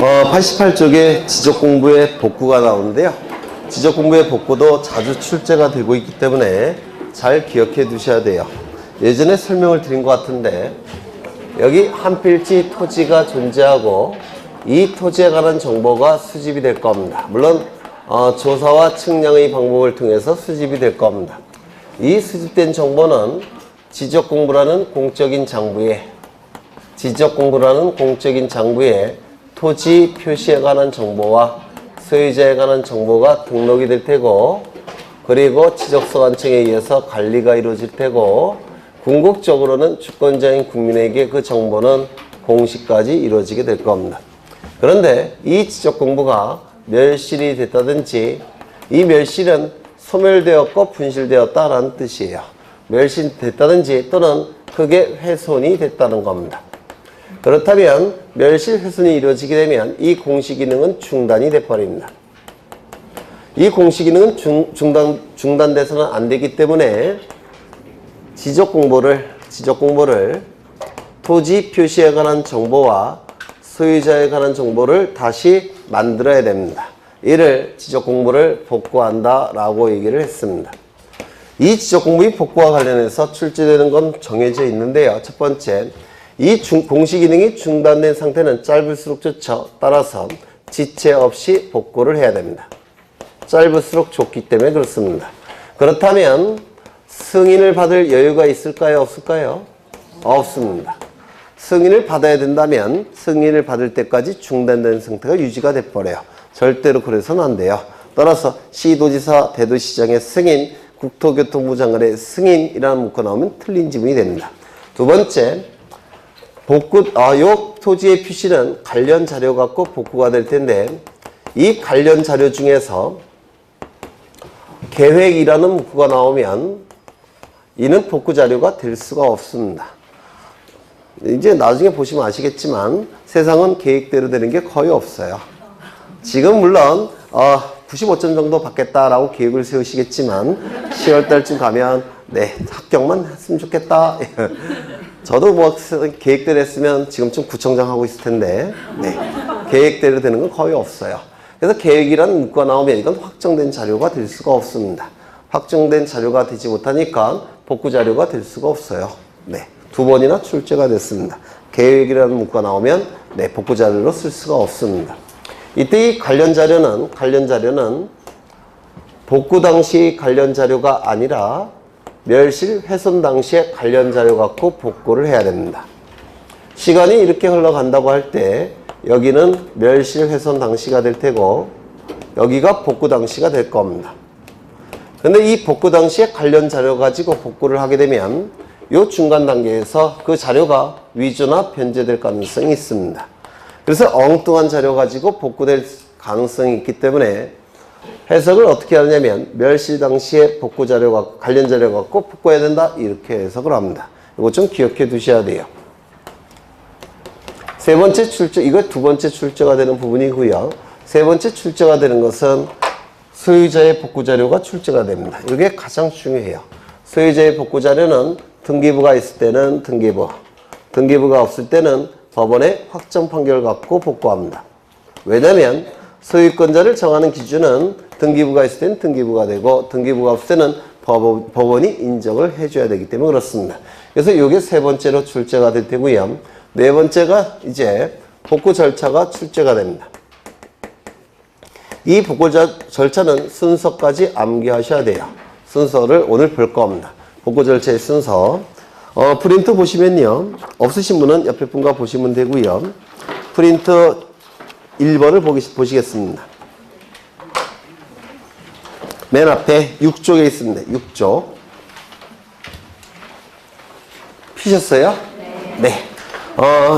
88쪽에 지적공부의 복구가 나오는데요. 지적공부의 복구도 자주 출제가 되고 있기 때문에 잘 기억해 두셔야 돼요. 예전에 설명을 드린 것 같은데 여기 한 필지 토지가 존재하고 이 토지에 관한 정보가 수집이 될 겁니다. 물론 조사와 측량의 방법을 통해서 수집이 될 겁니다. 이 수집된 정보는 지적공부라는 공적인 장부에 토지 표시에 관한 정보와 소유자에 관한 정보가 등록이 될 테고, 그리고 지적소관청에 의해서 관리가 이루어질 테고, 궁극적으로는 주권자인 국민에게 그 정보는 공시까지 이루어지게 될 겁니다. 그런데 이 지적공부가 멸실이 됐다든지, 이 멸실은 소멸되었고 분실되었다라는 뜻이에요. 멸실됐다든지 또는 크게 훼손이 됐다는 겁니다. 그렇다면 멸실 훼손이 이루어지게 되면 이 공시기능은 중단이 돼버립니다. 이 공시기능은 중단돼서는 안 되기 때문에 지적공부를 토지 표시에 관한 정보와 소유자에 관한 정보를 다시 만들어야 됩니다. 이를 지적공부를 복구한다 라고 얘기를 했습니다. 이 지적공부의 복구와 관련해서 출제되는 건 정해져 있는데요. 첫 번째, 이 공시기능이 중단된 상태는 짧을수록 좋죠. 따라서 지체 없이 복구를 해야 됩니다. 짧을수록 좋기 때문에 그렇습니다. 그렇다면 승인을 받을 여유가 있을까요? 없을까요? 없습니다. 승인을 받아야 된다면 승인을 받을 때까지 중단된 상태가 유지가 돼버려요. 절대로 그래서는 안 돼요. 따라서 시도지사, 대도시장의 승인, 국토교통부 장관의 승인이라는 문구가 나오면 틀린 지문이 됩니다. 두 번째, 요 토지의 표시는 관련 자료 갖고 복구가 될 텐데, 이 관련 자료 중에서 계획이라는 문구가 나오면 이는 복구 자료가 될 수가 없습니다. 이제 나중에 보시면 아시겠지만 세상은 계획대로 되는 게 거의 없어요. 지금 물론 95점 정도 받겠다라고 계획을 세우시겠지만 10월 달쯤 가면 합격만 했으면 좋겠다. 저도 계획대로 했으면 지금쯤 구청장 하고 있을 텐데 계획대로 되는 건 거의 없어요. 그래서 계획이라는 문구가 나오면 이건 확정된 자료가 될 수가 없습니다. 확정된 자료가 되지 못하니까 복구 자료가 될 수가 없어요. 두 번이나 출제가 됐습니다. 계획이라는 문구가 나오면 복구 자료로 쓸 수가 없습니다. 이때 이 관련 자료는 복구 당시 관련 자료가 아니라 멸실 훼손 당시에 관련 자료 갖고 복구를 해야 됩니다. 시간이 이렇게 흘러간다고 할 때 여기는 멸실 훼손 당시가 될 테고 여기가 복구 당시가 될 겁니다. 근데 이 복구 당시에 관련 자료 가지고 복구를 하게 되면 이 중간 단계에서 그 자료가 위조나 변제될 가능성이 있습니다. 그래서 엉뚱한 자료 가지고 복구될 가능성이 있기 때문에 해석을 어떻게 하냐면 멸실 당시에 복구 자료가 관련 자료 갖고 복구해야 된다 이렇게 해석을 합니다. 이거 좀 기억해 두셔야 돼요. 세 번째 출제, 이거 두 번째 출제가 되는 부분이고요. 세 번째 출제가 되는 것은 소유자의 복구 자료가 출제가 됩니다. 이게 가장 중요해요. 소유자의 복구 자료는 등기부가 있을 때는 등기부가 없을 때는 법원의 확정 판결을 갖고 복구합니다. 왜냐하면 소유권자를 정하는 기준은 등기부가 있을 때는 등기부가 되고 등기부가 없을 때는 법원이 인정을 해줘야 되기 때문에 그렇습니다. 그래서 이게 세 번째로 출제가 될 테고요. 네 번째가 이제 복구 절차가 출제가 됩니다. 이 복구 절차는 순서까지 암기하셔야 돼요. 순서를 오늘 볼 겁니다. 복구 절차의 순서. 프린트 보시면요. 없으신 분은 옆에 분과 보시면 되고요. 프린트 1번을 보시겠습니다. 맨 앞에 6쪽에 있습니다. 6쪽. 피셨어요? 네.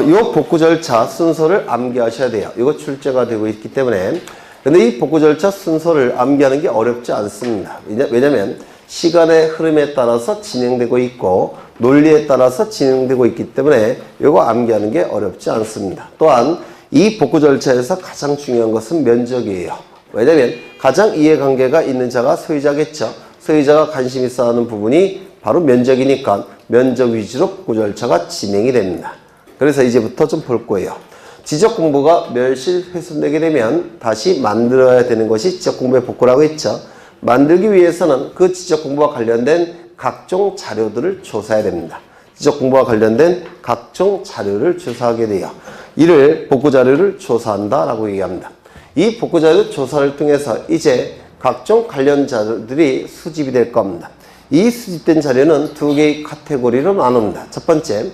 요 복구 절차 순서를 암기하셔야 돼요. 이거 출제가 되고 있기 때문에. 근데 이 복구 절차 순서를 암기하는 게 어렵지 않습니다. 왜냐면 시간의 흐름에 따라서 진행되고 있고 논리에 따라서 진행되고 있기 때문에 이거 암기하는 게 어렵지 않습니다. 또한 이 복구 절차에서 가장 중요한 것은 면적이에요. 왜냐면 가장 이해관계가 있는 자가 소유자겠죠. 소유자가 관심 있어 하는 부분이 바로 면적이니까 면적 위주로 복구 절차가 진행이 됩니다. 그래서 이제부터 좀 볼 거예요. 지적 공부가 멸실 훼손되게 되면 다시 만들어야 되는 것이 지적 공부의 복구라고 했죠. 만들기 위해서는 그 지적 공부와 관련된 각종 자료들을 조사해야 됩니다. 지적 공부와 관련된 각종 자료를 조사하게 돼요. 이를 복구 자료를 조사한다라고 얘기합니다. 이 복구 자료 조사를 통해서 이제 각종 관련 자료들이 수집이 될 겁니다. 이 수집된 자료는 두 개의 카테고리로 나눕니다. 첫 번째,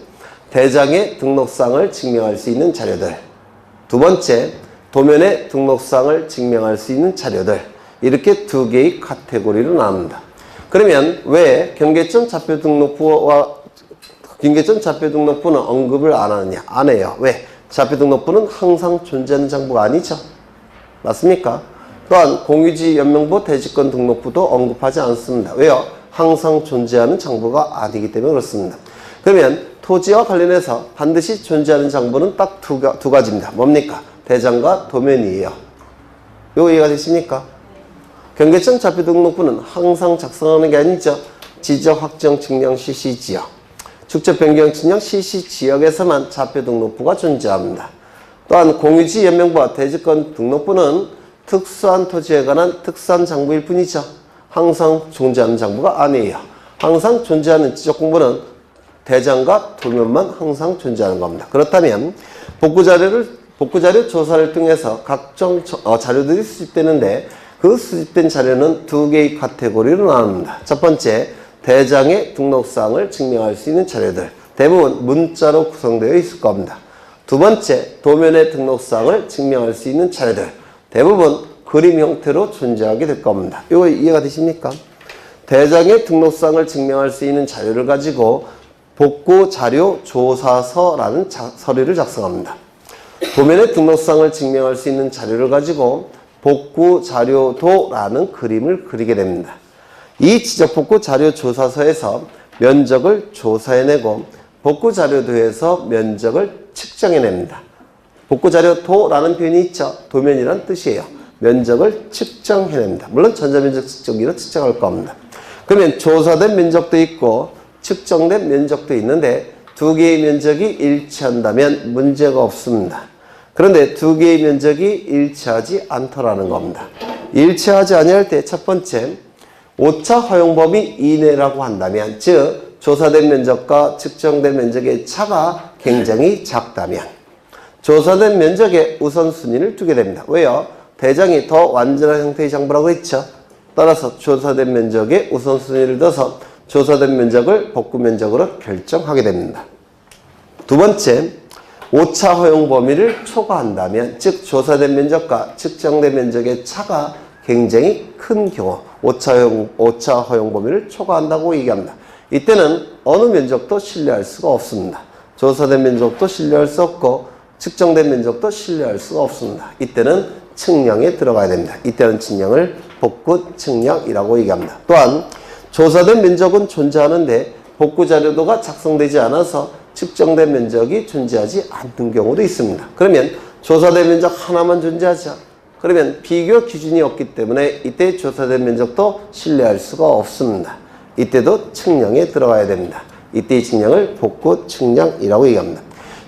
대장의 등록상을 증명할 수 있는 자료들. 두 번째, 도면의 등록상을 증명할 수 있는 자료들. 이렇게 두 개의 카테고리로 나눕니다. 그러면 왜 경계점 좌표 등록부는 언급을 안 하느냐? 안 해요. 왜? 좌표 등록부는 항상 존재하는 장부가 아니죠. 맞습니까? 또한 공유지 연명부 대지권 등록부도 언급하지 않습니다. 왜요? 항상 존재하는 장부가 아니기 때문에 그렇습니다. 그러면 토지와 관련해서 반드시 존재하는 장부는 딱 두 가지입니다. 뭡니까? 대장과 도면이에요. 이거 이해가 되십니까? 경계점 좌표 등록부는 항상 작성하는 게 아니죠. 지적 확정 측량 CC 지역, 축적 변경 측량 CC 지역에서만 좌표 등록부가 존재합니다. 또한 공유지 연명부와 대지권 등록부는 특수한 토지에 관한 특수한 장부일 뿐이죠. 항상 존재하는 장부가 아니에요. 항상 존재하는 지적 공부는 대장과 도면만 항상 존재하는 겁니다. 그렇다면 복구자료 조사를 통해서 각종 자료들이 수집되는데 그 수집된 자료는 두 개의 카테고리로 나눕니다. 첫 번째, 대장의 등록사항을 증명할 수 있는 자료들. 대부분 문자로 구성되어 있을 겁니다. 두 번째, 도면의 등록사항을 증명할 수 있는 자료들. 대부분 그림 형태로 존재하게 될 겁니다. 이거 이해가 되십니까? 대장의 등록사항을 증명할 수 있는 자료를 가지고 복구자료 조사서라는 서류를 작성합니다. 도면의 등록사항을 증명할 수 있는 자료를 가지고 복구자료도라는 그림을 그리게 됩니다. 이 지적복구자료조사서에서 면적을 조사해내고 복구자료도에서 면적을 측정해냅니다. 복구자료도라는 표현이 있죠. 도면이란 뜻이에요. 면적을 측정해냅니다. 물론 전자면적 측정기로 측정할 겁니다. 그러면 조사된 면적도 있고 측정된 면적도 있는데 두 개의 면적이 일치한다면 문제가 없습니다. 그런데 두 개의 면적이 일치하지 않더라는 겁니다. 일치하지 아니할 때 첫 번째, 오차 허용 범위 이내라고 한다면, 즉 조사된 면적과 측정된 면적의 차가 굉장히 작다면 조사된 면적에 우선순위를 두게 됩니다. 왜요? 대장이 더 완전한 형태의 장부라고 했죠. 따라서 조사된 면적에 우선순위를 둬서 조사된 면적을 복구 면적으로 결정하게 됩니다. 두 번째, 오차 허용 범위를 초과한다면, 즉 조사된 면적과 측정된 면적의 차가 굉장히 큰 경우 오차 허용 범위를 초과한다고 얘기합니다. 이때는 어느 면적도 신뢰할 수가 없습니다. 조사된 면적도 신뢰할 수 없고 측정된 면적도 신뢰할 수가 없습니다. 이때는 측량에 들어가야 됩니다. 이때는 측량을 복구 측량이라고 얘기합니다. 또한 조사된 면적은 존재하는데 복구 자료도가 작성되지 않아서 측정된 면적이 존재하지 않는 경우도 있습니다. 그러면 조사된 면적 하나만 존재하죠. 그러면 비교 기준이 없기 때문에 이때 조사된 면적도 신뢰할 수가 없습니다. 이때도 측량에 들어가야 됩니다. 이때의 측량을 복구 측량이라고 얘기합니다.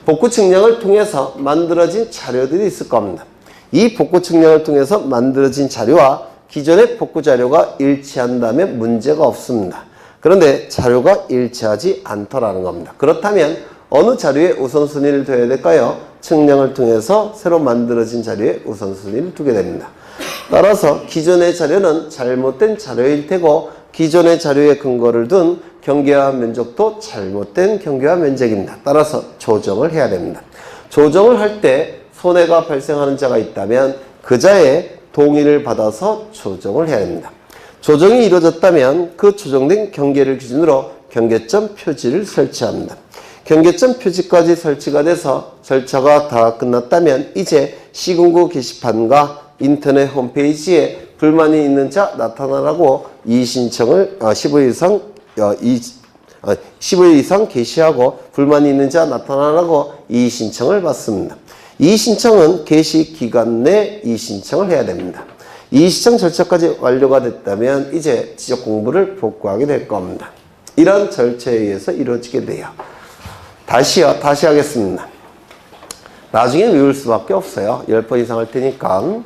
복구 측량을 통해서 만들어진 자료들이 있을 겁니다. 이 복구 측량을 통해서 만들어진 자료와 기존의 복구 자료가 일치한다면 문제가 없습니다. 그런데 자료가 일치하지 않더라는 겁니다. 그렇다면 어느 자료에 우선순위를 둬야 될까요? 측량을 통해서 새로 만들어진 자료에 우선순위를 두게 됩니다. 따라서 기존의 자료는 잘못된 자료일 테고 기존의 자료에 근거를 둔 경계화 면적도 잘못된 경계화 면적입니다. 따라서 조정을 해야 됩니다. 조정을 할 때 손해가 발생하는 자가 있다면 그 자의 동의를 받아서 조정을 해야 됩니다. 조정이 이루어졌다면 그 조정된 경계를 기준으로 경계점 표지를 설치합니다. 경계점 표지까지 설치가 돼서 절차가 다 끝났다면 이제 시군구 게시판과 인터넷 홈페이지에 불만이 있는 자 나타나라고 이의신청을 15일 이상 게시하고 불만이 있는 자 나타나라고 이의신청을 받습니다. 이의신청은 게시 기간 내 이의신청을 해야 됩니다. 이의신청 절차까지 완료가 됐다면 이제 지적 공부를 복구하게 될 겁니다. 이런 절차에 의해서 이루어지게 돼요. 다시 하겠습니다. 나중에 외울 수밖에 없어요. 10번 이상 할 테니까.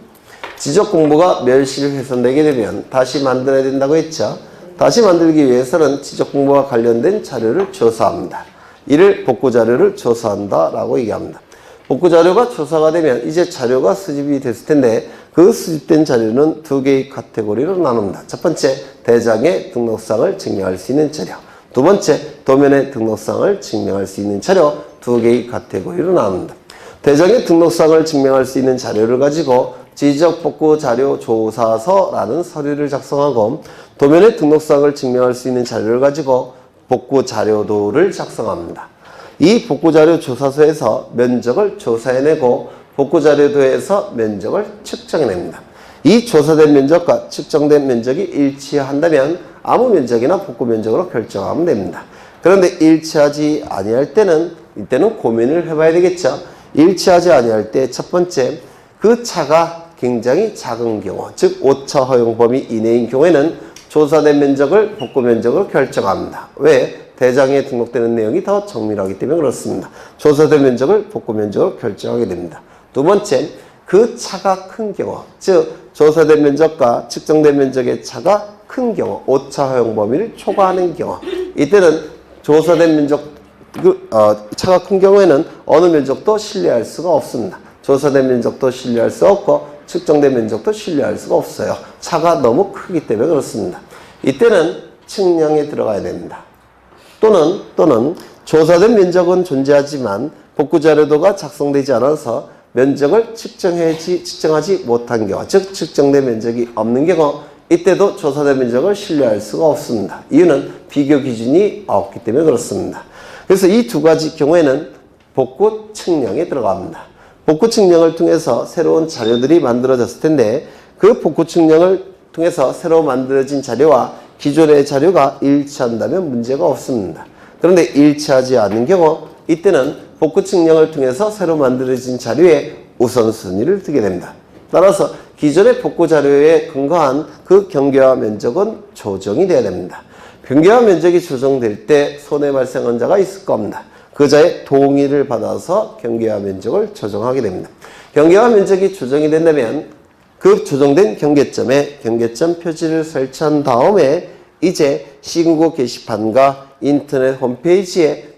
지적 공부가 멸실 훼손되게 되면 다시 만들어야 된다고 했죠. 다시 만들기 위해서는 지적 공부와 관련된 자료를 조사합니다. 이를 복구 자료를 조사한다 라고 얘기합니다. 복구 자료가 조사가 되면 이제 자료가 수집이 됐을 텐데 그 수집된 자료는 두 개의 카테고리로 나눕니다. 첫 번째, 대장의 등록상을 증명할 수 있는 자료. 두 번째, 도면의 등록상을 증명할 수 있는 자료. 두 개의 카테고리로 나눕니다. 대장의 등록상을 증명할 수 있는 자료를 가지고 지적복구 자료 조사서라는 서류를 작성하고 도면의 등록상을 증명할 수 있는 자료를 가지고 복구 자료도를 작성합니다. 이 복구 자료 조사서에서 면적을 조사해내고 복구 자료도에서 면적을 측정해냅니다. 이 조사된 면적과 측정된 면적이 일치한다면 아무 면적이나 복구 면적으로 결정하면 됩니다. 그런데 일치하지 아니할 때는 이때는 고민을 해봐야 되겠죠. 일치하지 아니할 때 첫 번째, 그 차가 굉장히 작은 경우, 즉 오차 허용 범위 이내인 경우에는 조사된 면적을 복구 면적으로 결정합니다. 왜? 대장에 등록되는 내용이 더 정밀하기 때문에 그렇습니다. 조사된 면적을 복구 면적으로 결정하게 됩니다. 두 번째, 그 차가 큰 경우, 즉 조사된 면적과 측정된 면적의 차가 큰 경우, 오차 허용 범위를 초과하는 경우, 이때는 조사된 면적, 차가 큰 경우에는 어느 면적도 신뢰할 수가 없습니다. 조사된 면적도 신뢰할 수 없고 측정된 면적도 신뢰할 수가 없어요. 차가 너무 크기 때문에 그렇습니다. 이때는 측량에 들어가야 됩니다. 또는 조사된 면적은 존재하지만 복구 자료도가 작성되지 않아서 면적을 측정하지 못한 경우, 즉 측정된 면적이 없는 경우, 이때도 조사된 면적을 신뢰할 수가 없습니다. 이유는 비교 기준이 없기 때문에 그렇습니다. 그래서 이 두 가지 경우에는 복구 측량에 들어갑니다. 복구 측량을 통해서 새로운 자료들이 만들어졌을 텐데 그 복구 측량을 통해서 새로 만들어진 자료와 기존의 자료가 일치한다면 문제가 없습니다. 그런데 일치하지 않는 경우 이때는 복구 측량을 통해서 새로 만들어진 자료에 우선순위를 두게 됩니다. 따라서 기존의 복구 자료에 근거한 그 경계화 면적은 조정이 돼야 됩니다. 경계화 면적이 조정될 때 손해 발생한 자가 있을 겁니다. 그 자의 동의를 받아서 경계화 면적을 조정하게 됩니다. 경계화 면적이 조정이 된다면 그 조정된 경계점에 경계점 표지를 설치한 다음에 이제 시군구 게시판과 인터넷 홈페이지에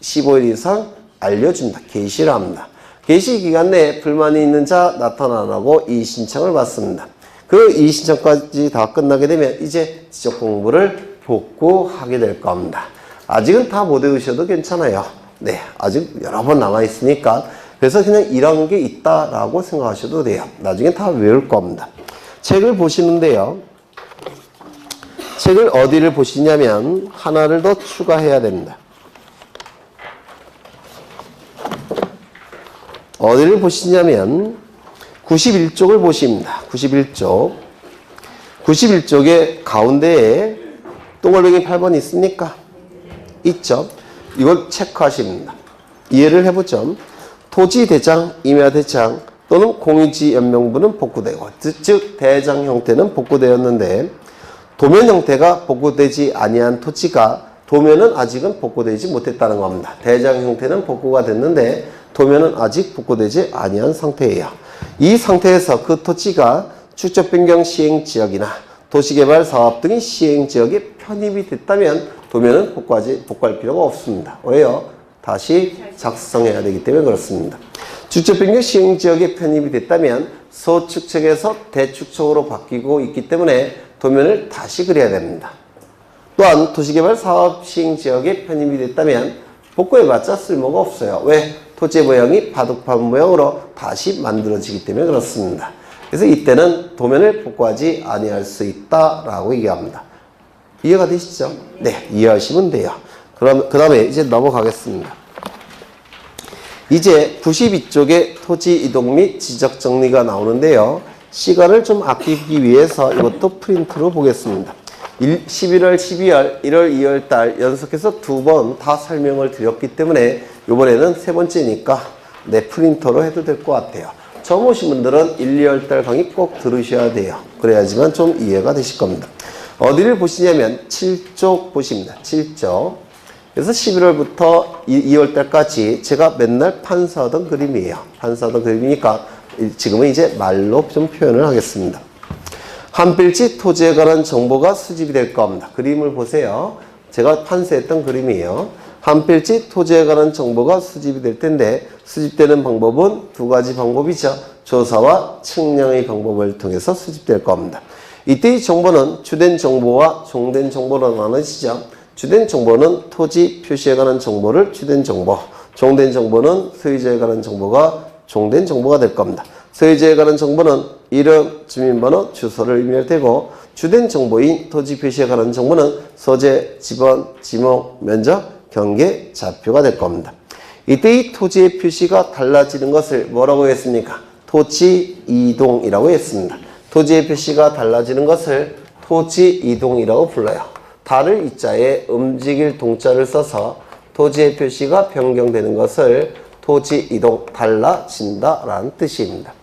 15일 이상 알려준다. 게시를 합니다. 게시 기간 내에 불만이 있는 자 나타나라고 이의신청을 받습니다. 그 이의신청까지 다 끝나게 되면 이제 지적 공부를 복구하게 될 겁니다. 아직은 다 못 외우셔도 괜찮아요. 네, 아직 여러 번 남아있으니까. 그래서 그냥 이런 게 있다라고 생각하셔도 돼요. 나중에 다 외울 겁니다. 책을 보시는데요. 책을 어디를 보시냐면 하나를 더 추가해야 됩니다. 어디를 보시냐면 91쪽을 보십니다. 91쪽. 91쪽의 가운데에 동글뱅이 8번 있습니까? 있죠. 이걸 체크하십니다. 이해를 해보죠. 토지대장, 임야대장 또는 공유지연명부는 복구되고, 즉 대장 형태는 복구되었는데 도면 형태가 복구되지 아니한 토지가 도면은 아직은 복구되지 못했다는 겁니다. 대장 형태는 복구가 됐는데 도면은 아직 복구되지 아니한 상태예요. 이 상태에서 그 토지가 축적변경 시행지역이나 도시개발 사업 등의 시행지역에 편입이 됐다면 도면은 복구할 필요가 없습니다. 왜요? 다시 작성해야 되기 때문에 그렇습니다. 축적변경 시행지역에 편입이 됐다면 소축척에서 대축척으로 바뀌고 있기 때문에 도면을 다시 그려야 됩니다. 또한 도시개발 사업 시행지역에 편입이 됐다면 복구해봤자 쓸모가 없어요. 왜? 토지의 모양이 바둑판 모양으로 다시 만들어지기 때문에 그렇습니다. 그래서 이때는 도면을 복구하지 아니할 수 있다라고 얘기합니다. 이해가 되시죠? 네, 이해하시면 돼요. 그럼 그 다음에 이제 넘어가겠습니다. 이제 92쪽에 토지 이동 및 지적 정리가 나오는데요. 시간을 좀 아끼기 위해서 이것도 프린트로 보겠습니다. 11월, 12월, 1월, 2월 달 연속해서 두 번 다 설명을 드렸기 때문에 이번에는 세 번째니까 프린터로 해도 될 것 같아요. 처음 오신 분들은 1, 2월 달 강의 꼭 들으셔야 돼요. 그래야지만 좀 이해가 되실 겁니다. 어디를 보시냐면 7쪽 보십니다. 7쪽. 그래서 11월부터 2월 달까지 제가 맨날 판사하던 그림이에요. 판사하던 그림이니까 지금은 이제 말로 좀 표현을 하겠습니다. 한 필지 토지에 관한 정보가 수집이 될 겁니다. 그림을 보세요. 제가 판사했던 그림이에요. 한 필지 토지에 관한 정보가 수집이 될 텐데 수집되는 방법은 두 가지 방법이죠. 조사와 측량의 방법을 통해서 수집될 겁니다. 이때 이 정보는 주된 정보와 종된 정보로 나눠지죠. 주된 정보는 토지 표시에 관한 정보를 주된 정보, 종된 정보는 소유자에 관한 정보가 종된 정보가 될 겁니다. 소유자에 관한 정보는 이름, 주민번호, 주소를 의미할 테고 주된 정보인 토지 표시에 관한 정보는 소재, 지번, 지목, 면적, 경계, 좌표가 될 겁니다. 이때 이 토지의 표시가 달라지는 것을 뭐라고 했습니까? 토지 이동이라고 했습니다. 토지의 표시가 달라지는 것을 토지 이동이라고 불러요. 달을 이자에 움직일 동자를 써서 토지의 표시가 변경되는 것을 토지 이동, 달라진다 라는 뜻입니다.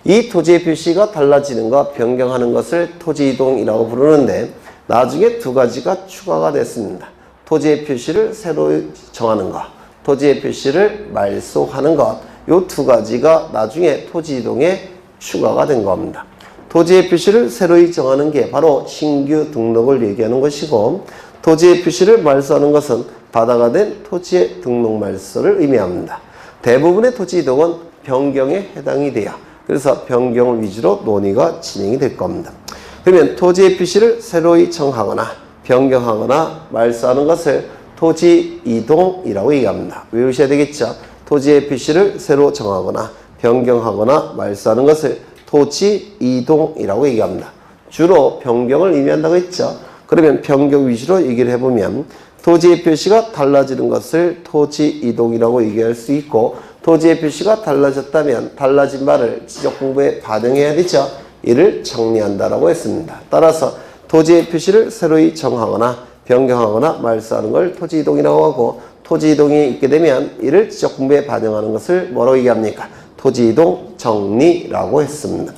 이 토지의 표시가 달라지는 것, 변경하는 것을 토지 이동이라고 부르는데 나중에 두 가지가 추가가 됐습니다. 토지의 표시를 새로 정하는 것, 토지의 표시를 말소하는 것, 이 두 가지가 나중에 토지 이동에 추가가 된 겁니다. 토지의 표시를 새로이 정하는 게 바로 신규 등록을 얘기하는 것이고 토지의 표시를 말소하는 것은 바다가 된 토지의 등록 말소를 의미합니다. 대부분의 토지 이동은 변경에 해당이 돼요. 그래서 변경을 위주로 논의가 진행이 될 겁니다. 그러면 토지의 표시를 새로이 정하거나 변경하거나 말소하는 것을 토지 이동이라고 얘기합니다. 외우셔야 되겠죠. 토지의 표시를 새로 정하거나 변경하거나 말소하는 것을 토지 이동이라고 얘기합니다. 주로 변경을 의미한다고 했죠. 그러면 변경 위주로 얘기를 해보면 토지의 표시가 달라지는 것을 토지 이동이라고 얘기할 수 있고 토지의 표시가 달라졌다면 달라진 바를 지적공부에 반영해야 되죠. 이를 정리한다라고 했습니다. 따라서 토지의 표시를 새로이 정하거나 변경하거나 말소하는 걸 토지 이동이라고 하고 토지 이동이 있게 되면 이를 지적공부에 반영하는 것을 뭐라고 얘기합니까? 토지 이동 정리라고 했습니다.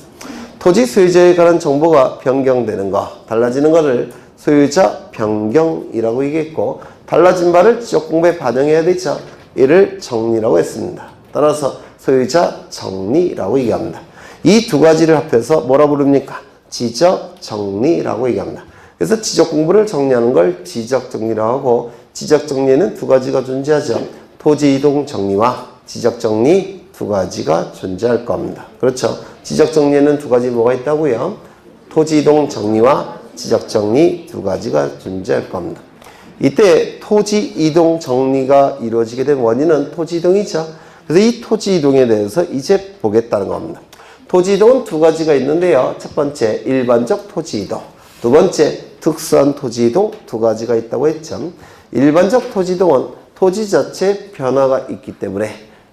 토지 소유자에 관한 정보가 변경되는 것, 달라지는 것을 소유자 변경이라고 얘기했고 달라진 바를 지적공부에 반영해야 되죠. 이를 정리라고 했습니다. 따라서 소유자 정리라고 얘기합니다. 이 두 가지를 합해서 뭐라 부릅니까? 지적 정리라고 얘기합니다. 그래서 지적 공부를 정리하는 걸 지적 정리라고 하고 지적 정리에는 두 가지가 존재하죠. 토지 이동 정리와 지적 정리 두 가지가 존재할 겁니다. 그렇죠. 지적 정리에는 두 가지 뭐가 있다고요? 토지 이동 정리와 지적 정리 두 가지가 존재할 겁니다. 이때 토지 이동 정리가 이루어지게 된 원인은 토지 이동이죠. 그래서 이 토지 이동에 대해서 이제 보겠다는 겁니다. 토지 이동은 두 가지가 있는데요. 첫 번째 일반적 토지 이동, 두 번째 특수한 토지 이동 두 가지가 있다고 했죠. 일반적 토지 이동은 토지 자체에 변화가 있기 때문에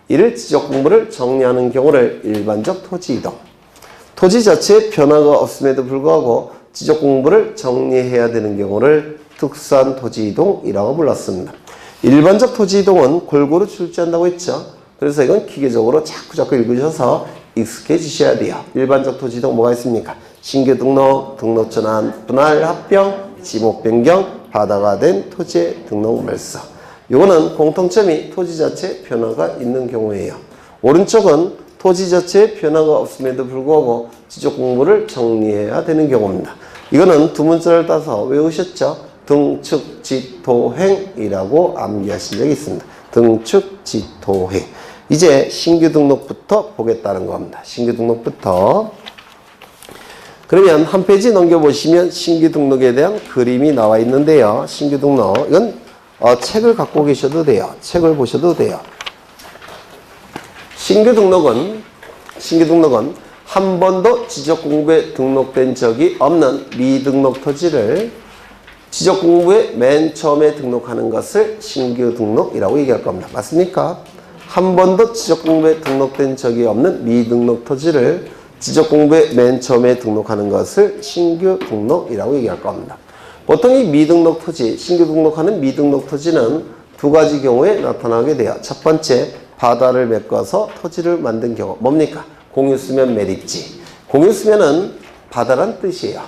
이를 지적 공부를 정리하는 경우를 일반적 토지 이동. 토지 자체에 변화가 없음에도 불구하고 지적 공부를 정리해야 되는 경우를 특수한 토지 이동이라고 불렀습니다. 일반적 토지 이동은 골고루 출제한다고 했죠. 그래서 이건 기계적으로 자꾸 읽으셔서 익숙해지셔야 돼요. 일반적 토지 이동 뭐가 있습니까? 신규 등록, 등록 전환, 분할 합병, 지목 변경, 바다가 된 토지의 등록 말소. 이거는 공통점이 토지 자체에 변화가 있는 경우예요. 오른쪽은 토지 자체에 변화가 없음에도 불구하고 지적 공부를 정리해야 되는 경우입니다. 이거는 두 문자를 따서 외우셨죠? 등축지토행이라고 암기하신 적이 있습니다. 등축지토행. 이제 신규 등록부터 보겠다는 겁니다. 신규 등록부터. 그러면 한 페이지 넘겨보시면 신규 등록에 대한 그림이 나와 있는데요. 신규 등록. 이건 책을 갖고 계셔도 돼요. 책을 보셔도 돼요. 신규 등록은 한 번도 지적공부에 등록된 적이 없는 미등록 토지를 지적공부에 맨 처음에 등록하는 것을 신규 등록이라고 얘기할 겁니다. 맞습니까? 한 번도 지적공부에 등록된 적이 없는 미등록 토지를 지적공부에 맨 처음에 등록하는 것을 신규 등록이라고 얘기할 겁니다. 보통 이 미등록 토지, 신규 등록하는 미등록 토지는 두 가지 경우에 나타나게 돼요. 첫 번째, 바다를 메꿔서 토지를 만든 경우. 뭡니까? 공유수면 매립지. 공유수면은 바다란 뜻이에요.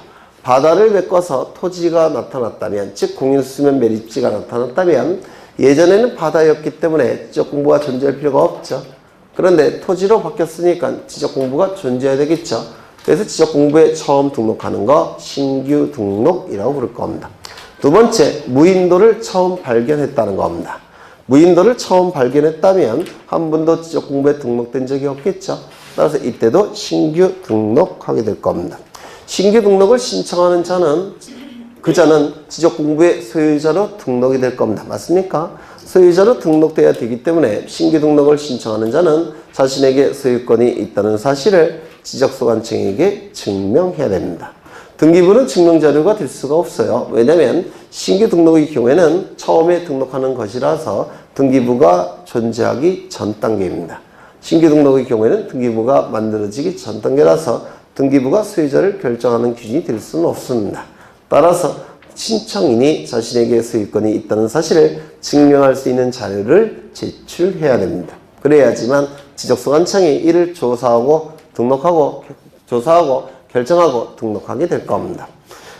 바다를 메꿔서 토지가 나타났다면, 즉 공유수면 매립지가 나타났다면 예전에는 바다였기 때문에 지적공부가 존재할 필요가 없죠. 그런데 토지로 바뀌었으니까 지적공부가 존재해야 되겠죠. 그래서 지적공부에 처음 등록하는 거 신규 등록이라고 부를 겁니다. 두 번째, 무인도를 처음 발견했다는 겁니다. 무인도를 처음 발견했다면 한 번도 지적공부에 등록된 적이 없겠죠. 따라서 이때도 신규 등록하게 될 겁니다. 신규 등록을 신청하는 자는 그 자는 지적공부의 소유자로 등록이 될 겁니다. 맞습니까? 소유자로 등록돼야 되기 때문에 신규 등록을 신청하는 자는 자신에게 소유권이 있다는 사실을 지적소관청에게 증명해야 됩니다. 등기부는 증명자료가 될 수가 없어요. 왜냐하면 신규 등록의 경우에는 처음에 등록하는 것이라서 등기부가 존재하기 전 단계입니다. 신규 등록의 경우에는 등기부가 만들어지기 전 단계라서 등기부가 소유자를 결정하는 기준이 될 수는 없습니다. 따라서 신청인이 자신에게 소유권이 있다는 사실을 증명할 수 있는 자료를 제출해야 됩니다. 그래야지만 지적소관청이 이를 조사하고 결정하고 등록하게 될 겁니다.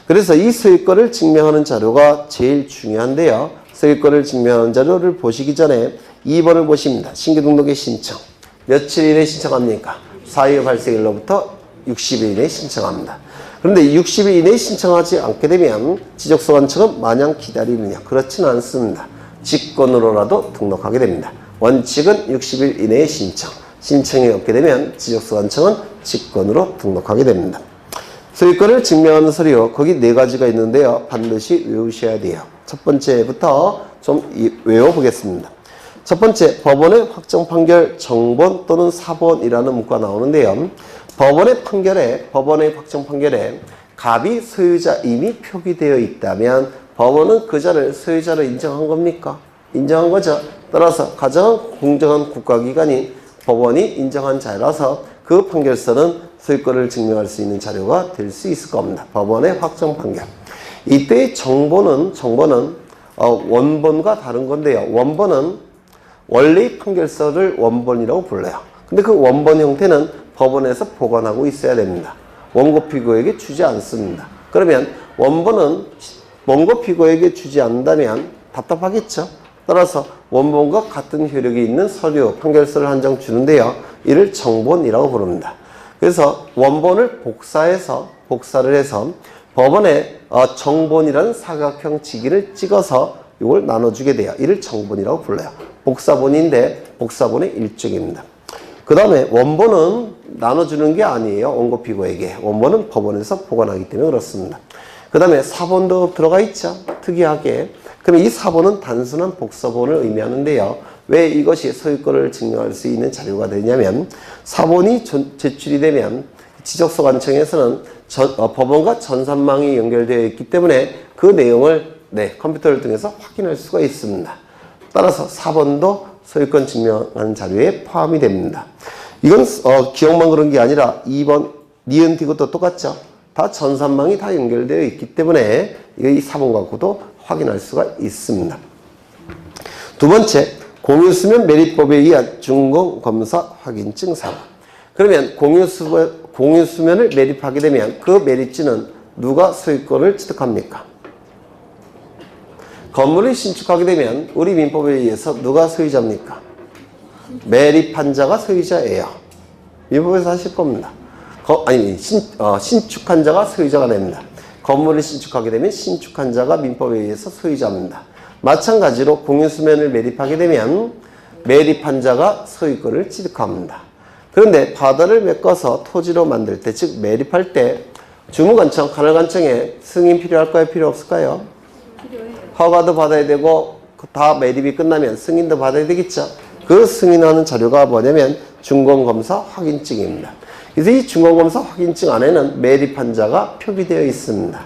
그래서 이 소유권을 증명하는 자료가 제일 중요한데요. 소유권을 증명하는 자료를 보시기 전에 2번을 보십니다. 신규 등록의 신청. 며칠 이내에 신청합니까? 사유 발생일로부터 60일 이내에 신청합니다. 그런데 60일 이내에 신청하지 않게 되면 지적소관청은 마냥 기다리느냐? 그렇지는 않습니다. 직권으로라도 등록하게 됩니다. 원칙은 60일 이내에 신청이 없게 되면 지적소관청은 직권으로 등록하게 됩니다. 소유권을 증명하는 서류, 거기 4가지가 있는데요. 반드시 외우셔야 돼요. 첫 번째부터 좀 외워보겠습니다. 첫 번째, 법원의 확정 판결 정본 또는 사본이라는 문구가 나오는데요. 법원의 확정 판결에 갑이 소유자임이 표기되어 있다면 법원은 그 자를 소유자로 인정한 겁니까? 인정한 거죠. 따라서 가장 공정한 국가기관인 법원이 인정한 자라서 그 판결서는 소유권을 증명할 수 있는 자료가 될 수 있을 겁니다. 법원의 확정 판결. 이때의 정본은 원본과 다른 건데요. 원본은 원래의 판결서를 원본이라고 불러요. 근데 그 원본 형태는 법원에서 보관하고 있어야 됩니다. 원고 피고에게 주지 않습니다. 그러면 원본은 원고 피고에게 주지 않는다면 답답하겠죠. 따라서 원본과 같은 효력이 있는 서류, 판결서를 한 장 주는데요. 이를 정본이라고 부릅니다. 그래서 원본을 복사를 해서 법원에 정본이라는 사각형 지기를 찍어서 이걸 나눠주게 돼요. 이를 정본이라고 불러요. 복사본인데 복사본의 일종입니다. 그 다음에 원본은 나눠주는 게 아니에요. 원고 피고에게. 원본은 법원에서 보관하기 때문에 그렇습니다. 그 다음에 사본도 들어가 있죠. 특이하게. 그럼 이 사본은 단순한 복사본을 의미하는데요. 왜 이것이 소유권을 증명할 수 있는 자료가 되냐면 사본이 제출이 되면 지적소관청에서는 법원과 전산망이 연결되어 있기 때문에 그 내용을 컴퓨터를 통해서 확인할 수가 있습니다. 따라서 사본도 소유권 증명하는 자료에 포함이 됩니다. 이건 기억만 그런 게 아니라 2번 니은 디귿도 똑같죠. 다 전산망이 다 연결되어 있기 때문에 이 사본 갖고도 확인할 수가 있습니다. 두 번째, 공유수면 매립법에 의한 준공검사 확인증 사본. 그러면 공유수면을 매립하게 되면 그 매립지는 누가 소유권을 취득합니까? 건물을 신축하게 되면 우리 민법에 의해서 누가 소유자입니까? 매립한 자가 소유자예요. 민법에서 하실 겁니다. 신축한 자가 소유자가 됩니다. 건물을 신축하게 되면 신축한 자가 민법에 의해서 소유자입니다. 마찬가지로 공유수면을 매립하게 되면 매립한 자가 소유권을 취득합니다. 그런데 바다를 메꿔서 토지로 만들 때, 즉 매립할 때 주무관청, 관할관청에 승인 필요할까요? 필요 없을까요? 필요해요. 허가도 받아야 되고 다 매립이 끝나면 승인도 받아야 되겠죠. 그 승인하는 자료가 뭐냐면 준공검사 확인증입니다. 그래서 이 준공검사 확인증 안에는 매립한 자가 표기되어 있습니다.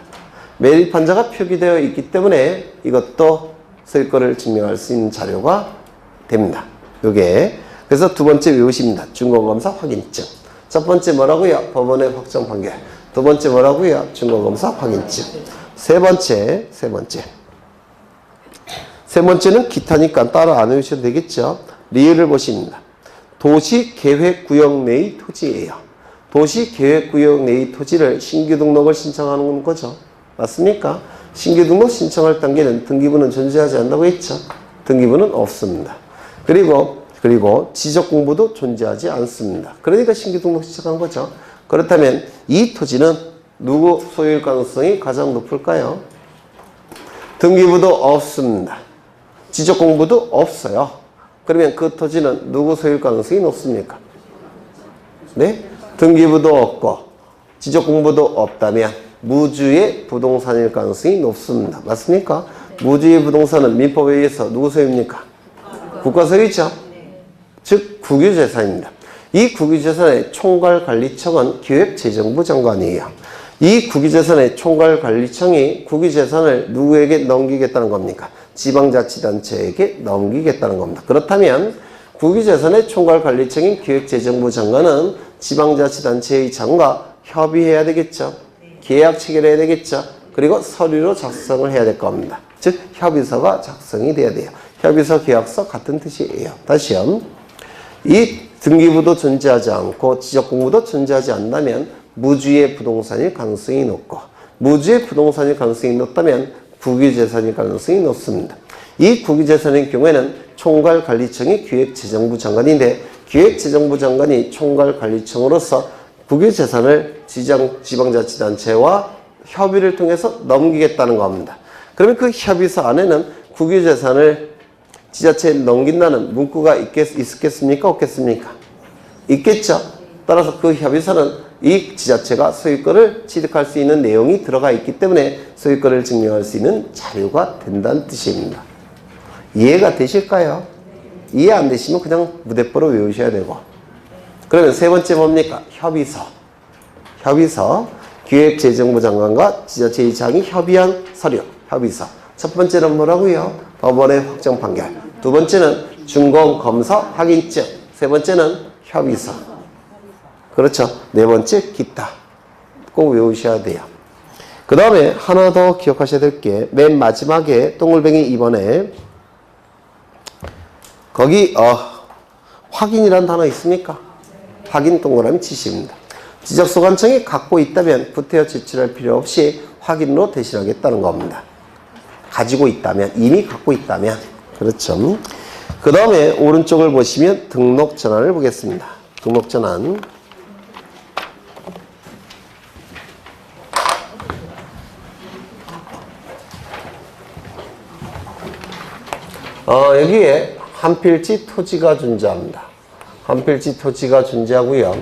매립한 자가 표기되어 있기 때문에 이것도 소유권을 증명할 수 있는 자료가 됩니다. 요게. 그래서 두 번째 외우십니다. 준공검사 확인증. 첫 번째 뭐라고요? 법원의 확정 판결. 두 번째 뭐라고요? 준공검사 확인증. 세 번째는 기타니까 따로 안 외우셔도 되겠죠. 리을을 보십니다. 도시계획구역 내의 토지예요. 도시계획구역 내의 토지를 신규 등록을 신청하는 거죠. 맞습니까? 신규 등록 신청할 단계는 등기부는 존재하지 않는다고 했죠. 등기부는 없습니다. 그리고 지적 공부도 존재하지 않습니다. 그러니까 신규 등록 시작한 거죠. 그렇다면 이 토지는 누구 소유일 가능성이 가장 높을까요? 등기부도 없습니다. 지적 공부도 없어요. 그러면 그 토지는 누구 소유일 가능성이 높습니까? 네? 등기부도 없고 지적 공부도 없다면 무주의 부동산일 가능성이 높습니다. 맞습니까? 무주의 부동산은 민법에 의해서 누구 소유입니까? 국가 소유죠. 즉 국유재산입니다. 이 국유재산의 총괄관리청은 기획재정부 장관이에요. 이 국유재산의 총괄관리청이 국유재산을 누구에게 넘기겠다는 겁니까? 지방자치단체에게 넘기겠다는 겁니다. 그렇다면 국유재산의 총괄관리청인 기획재정부 장관은 지방자치단체의 장과 협의해야 되겠죠. 계약 체결해야 되겠죠. 그리고 서류로 작성을 해야 될 겁니다. 즉 협의서가 작성이 돼야 돼요. 협의서, 계약서 같은 뜻이에요. 다시요. 이 등기부도 존재하지 않고 지적공부도 존재하지 않다면 무주의 부동산일 가능성이 높고 무주의 부동산일 가능성이 높다면 국유재산일 가능성이 높습니다. 이 국유재산의 경우에는 총괄관리청이 기획재정부 장관인데 기획재정부 장관이 총괄관리청으로서 국유재산을 지방자치단체와 협의를 통해서 넘기겠다는 겁니다. 그러면 그 협의서 안에는 국유재산을 지자체에 넘긴다는 문구가 있겠습니까? 없겠습니까? 있겠죠. 따라서 그 협의서는 이 지자체가 소유권을 취득할 수 있는 내용이 들어가 있기 때문에 소유권을 증명할 수 있는 자료가 된다는 뜻입니다. 이해가 되실까요? 이해 안 되시면 그냥 무대뽀로 외우셔야 되고. 그러면 세 번째 뭡니까? 협의서. 협의서. 기획재정부 장관과 지자체의장이 협의한 서류. 협의서. 첫 번째는 뭐라고요? 법원의 확정 판결. 두 번째는 준공검사 확인증. 세 번째는 협의서. 그렇죠. 네 번째 기타. 꼭 외우셔야 돼요. 그 다음에 하나 더 기억하셔야 될 게 맨 마지막에 동글뱅이 2번에 거기 확인이라는 단어 있습니까? 확인 동그라미 치십니다. 지적소관청이 갖고 있다면 구태여 제출할 필요 없이 확인으로 대신하겠다는 겁니다. 가지고 있다면, 이미 갖고 있다면. 그렇죠. 그 다음에 오른쪽을 보시면 등록전환을 보겠습니다. 등록전환. 여기에 한 필지 토지가 존재합니다. 한 필지 토지가 존재하고요.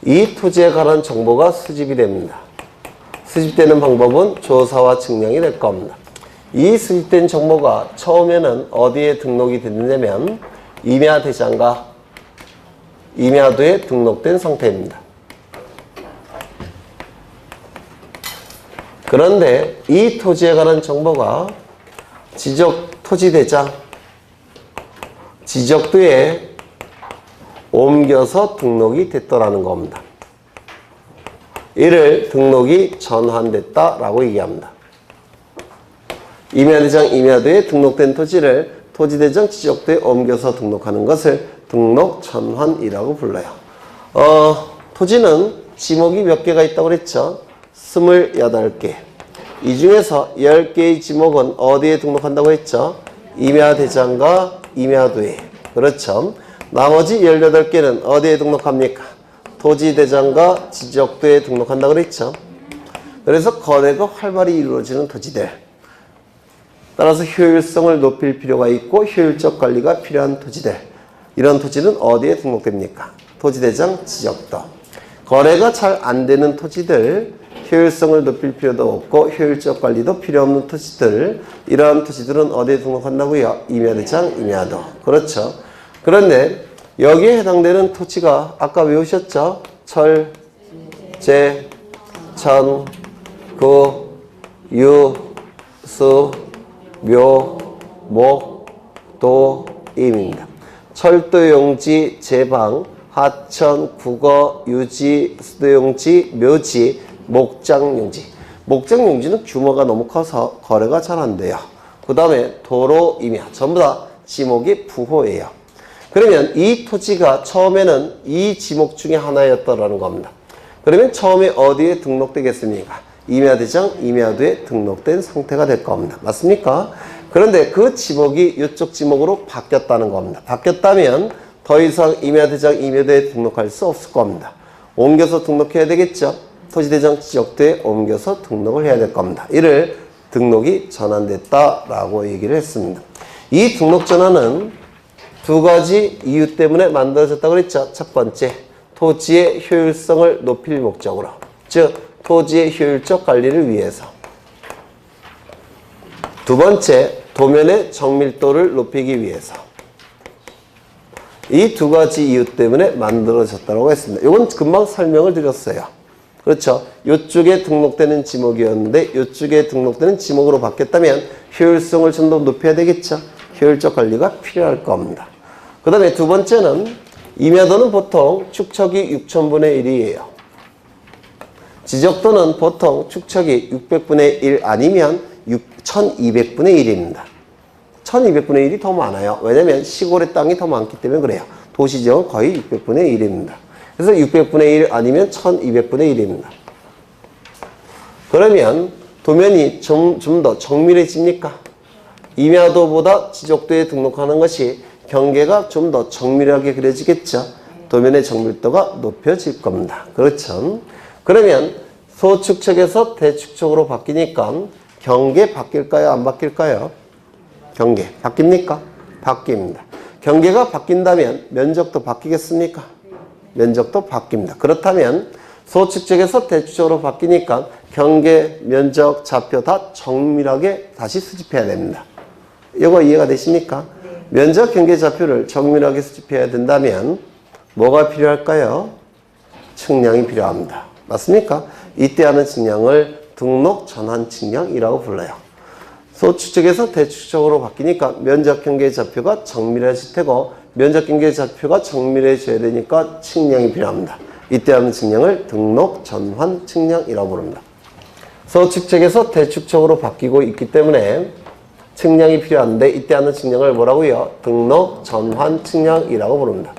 이 토지에 관한 정보가 수집이 됩니다. 수집되는 방법은 조사와 증명이 될 겁니다. 이 수집된 정보가 처음에는 어디에 등록이 됐느냐면 임야대장과 임야도에 등록된 상태입니다. 그런데 이 토지에 관한 정보가 토지대장, 지적도에 옮겨서 등록이 됐더라는 겁니다. 이를 등록이 전환됐다라고 얘기합니다. 임야대장, 임야도에 등록된 토지를 토지대장, 지적도에 옮겨서 등록하는 것을 등록 전환이라고 불러요. 토지는 지목이 몇 개가 있다고 그랬죠? 28개. 이 중에서 10개의 지목은 어디에 등록한다고 했죠? 임야대장과 임야도에. 그렇죠. 나머지 18개는 어디에 등록합니까? 토지대장과 지적도에 등록한다고 그랬죠. 그래서 거래가 활발히 이루어지는 토지들. 따라서 효율성을 높일 필요가 있고 효율적 관리가 필요한 토지들. 이런 토지는 어디에 등록됩니까? 토지대장, 지적도. 거래가 잘 안 되는 토지들, 효율성을 높일 필요도 없고 효율적 관리도 필요 없는 토지들, 이러한 토지들은 어디에 등록한다고요? 임야대장, 임야도. 그렇죠. 그런데 여기에 해당되는 토지가 아까 외우셨죠? 철, 제, 천, 구, 유, 수, 묘, 목, 도, 임입니다. 철도용지, 제방, 하천, 국어, 유지, 수도용지, 묘지, 목장용지. 목장용지는 규모가 너무 커서 거래가 잘 안 돼요. 그 다음에 도로, 임야. 전부 다 지목이 부호예요. 그러면 이 토지가 처음에는 이 지목 중에 하나였다라는 겁니다. 그러면 처음에 어디에 등록되겠습니까? 임야대장, 임야도에 등록된 상태가 될 겁니다. 맞습니까? 그런데 그 지목이 이쪽 지목으로 바뀌었다는 겁니다. 바뀌었다면 더 이상 임야대장 임야도에 등록할 수 없을 겁니다. 옮겨서 등록해야 되겠죠. 토지대장 지적도에 옮겨서 등록을 해야 될 겁니다. 이를 등록이 전환됐다라고 얘기를 했습니다. 이 등록 전환은 두 가지 이유 때문에 만들어졌다고 그랬죠. 첫 번째, 토지의 효율성을 높일 목적으로, 즉 토지의 효율적 관리를 위해서. 두 번째, 도면의 정밀도를 높이기 위해서. 이 두 가지 이유 때문에 만들어졌다고 했습니다. 이건 금방 설명을 드렸어요. 그렇죠. 이쪽에 등록되는 지목이었는데 이쪽에 등록되는 지목으로 바뀌었다면 효율성을 좀 더 높여야 되겠죠. 효율적 관리가 필요할 겁니다. 그 다음에 두 번째는 임야도는 보통 축척이 6,000분의 1이에요. 지적도는 보통 축척이 600분의 1 아니면 1200분의 1입니다. 1200분의 1이 더 많아요. 왜냐면 시골의 땅이 더 많기 때문에 그래요. 도시지역은 거의 600분의 1입니다. 그래서 600분의 1 아니면 1200분의 1입니다. 그러면 도면이 좀 더 정밀해집니까? 임야도보다 지적도에 등록하는 것이 경계가 좀 더 정밀하게 그려지겠죠. 도면의 정밀도가 높여질 겁니다. 그렇죠. 그러면 소축척에서 대축척으로 바뀌니까 경계 바뀔까요? 안 바뀔까요? 경계 바뀝니까? 바뀝니다. 경계가 바뀐다면 면적도 바뀌겠습니까? 면적도 바뀝니다. 그렇다면 소축척에서 대축척으로 바뀌니까 경계, 면적, 좌표 다 정밀하게 다시 수집해야 됩니다. 이거 이해가 되십니까? 면적, 경계, 좌표를 정밀하게 수집해야 된다면 뭐가 필요할까요? 측량이 필요합니다. 맞습니까? 이때 하는 측량을 등록 전환 측량이라고 불러요. 소축척에서 대축척으로 바뀌니까 면적, 경계, 좌표가 정밀해질 테고 면적, 경계, 좌표가 정밀해져야 되니까 측량이 필요합니다. 이때 하는 측량을 등록 전환 측량이라고 부릅니다. 소축척에서 대축척으로 바뀌고 있기 때문에 측량이 필요한데 이때 하는 측량을 뭐라고요? 등록 전환 측량이라고 부릅니다.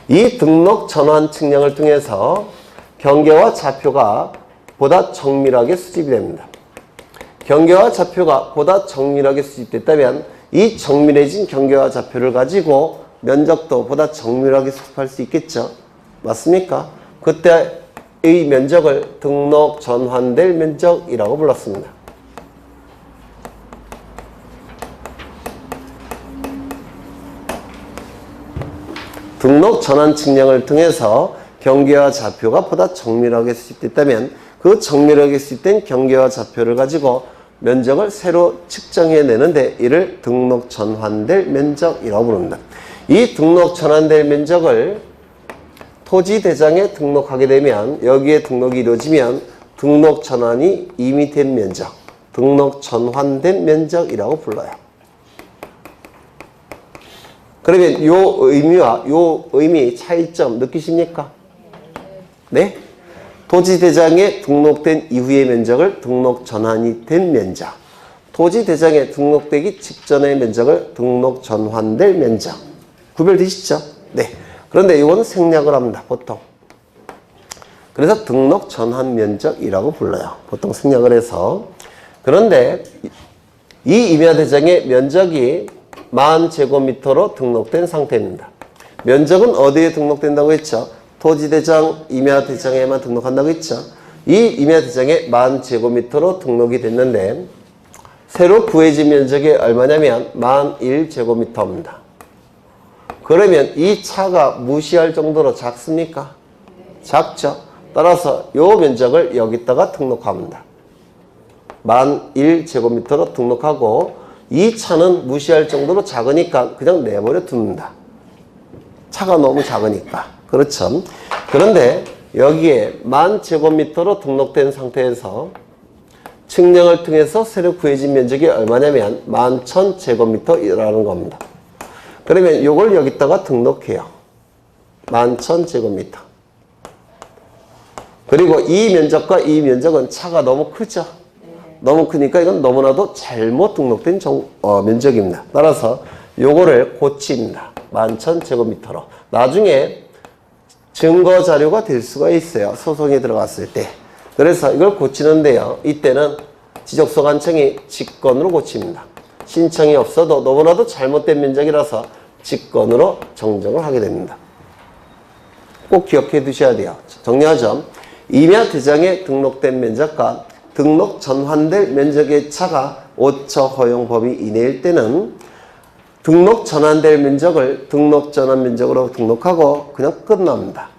이 등록 전환 측량을 통해서 경계와 좌표가 보다 정밀하게 수집이 됩니다. 경계와 좌표가 보다 정밀하게 수집됐다면 이 정밀해진 경계와 좌표를 가지고 면적도 보다 정밀하게 수집할 수 있겠죠. 맞습니까? 그때의 면적을 등록 전환될 면적이라고 불렀습니다. 등록 전환 측량을 통해서 경계와 좌표가 보다 정밀하게 수집됐다면 그 정밀하게 수집된 경계와 좌표를 가지고 면적을 새로 측정해내는데 이를 등록 전환될 면적이라고 부릅니다. 이 등록 전환될 면적을 토지대장에 등록하게 되면 여기에 등록이 이루어지면 등록 전환이 이미 된 면적, 등록 전환된 면적이라고 불러요. 그러면 요 의미와 요 의미 차이점 느끼십니까? 네? 토지대장에 등록된 이후의 면적을 등록 전환이 된 면적, 토지대장에 등록되기 직전의 면적을 등록 전환될 면적. 구별되시죠? 네. 그런데 이건 생략을 합니다. 보통. 그래서 등록 전환 면적이라고 불러요. 보통 생략을 해서. 그런데 이 임야대장의 면적이 10,000제곱미터로 등록된 상태입니다. 면적은 어디에 등록된다고 했죠? 토지대장, 임야대장에만 등록한다고 했죠? 이 임야대장에 10,000제곱미터로 등록이 됐는데 새로 구해진 면적이 얼마냐면 11,000제곱미터입니다. 그러면 이 차가 무시할 정도로 작습니까? 작죠? 따라서 이 면적을 여기다가 등록합니다. 11,000제곱미터로 등록하고 이 차는 무시할 정도로 작으니까 그냥 내버려 둡니다. 차가 너무 작으니까. 그렇죠? 그런데 여기에 10,000제곱미터로 등록된 상태에서 측량을 통해서 새로 구해진 면적이 얼마냐면 11,000제곱미터라는 겁니다. 그러면 이걸 여기다가 등록해요. 11,000제곱미터. 그리고 이 면적과 이 면적은 차가 너무 크죠? 너무 크니까 이건 너무나도 잘못 등록된 면적입니다. 따라서 요거를 고칩니다. 11,000제곱미터로. 나중에 증거 자료가 될 수가 있어요. 소송에 들어갔을 때. 그래서 이걸 고치는데요. 이때는 지적소관청이 직권으로 고칩니다. 신청이 없어도 너무나도 잘못된 면적이라서 직권으로 정정을 하게 됩니다. 꼭 기억해 두셔야 돼요. 정리하죠. 임야 대장에 등록된 면적과 등록 전환될 면적의 차가 5초 허용 범위 이내일 때는 등록 전환될 면적을 등록 전환 면적으로 등록하고 그냥 끝납니다.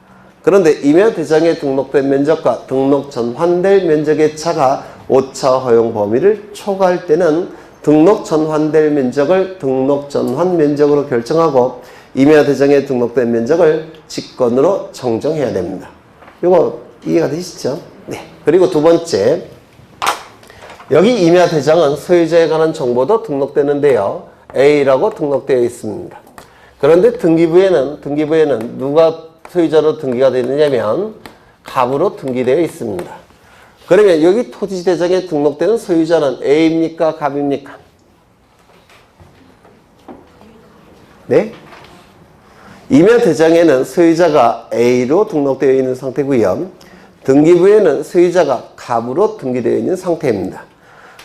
그런데 임야 대장에 등록된 면적과 등록 전환될 면적의 차가 5차 허용 범위를 초과할 때는 등록 전환될 면적을 등록 전환 면적으로 결정하고 임야 대장에 등록된 면적을 직권으로 정정해야 됩니다. 이거 이해가 되시죠? 네. 그리고 두 번째, 여기 임야 대장은 소유자에 관한 정보도 등록되는데요. A라고 등록되어 있습니다. 그런데 등기부에는 누가 소유자로 등기가 되느냐면 갑으로 등기되어 있습니다. 그러면 여기 토지 대장에 등록되는 소유자는 A입니까? 갑입니까? 네? 임야 대장에는 소유자가 A로 등록되어 있는 상태고요. 등기부에는 소유자가 갑으로 등기되어 있는 상태입니다.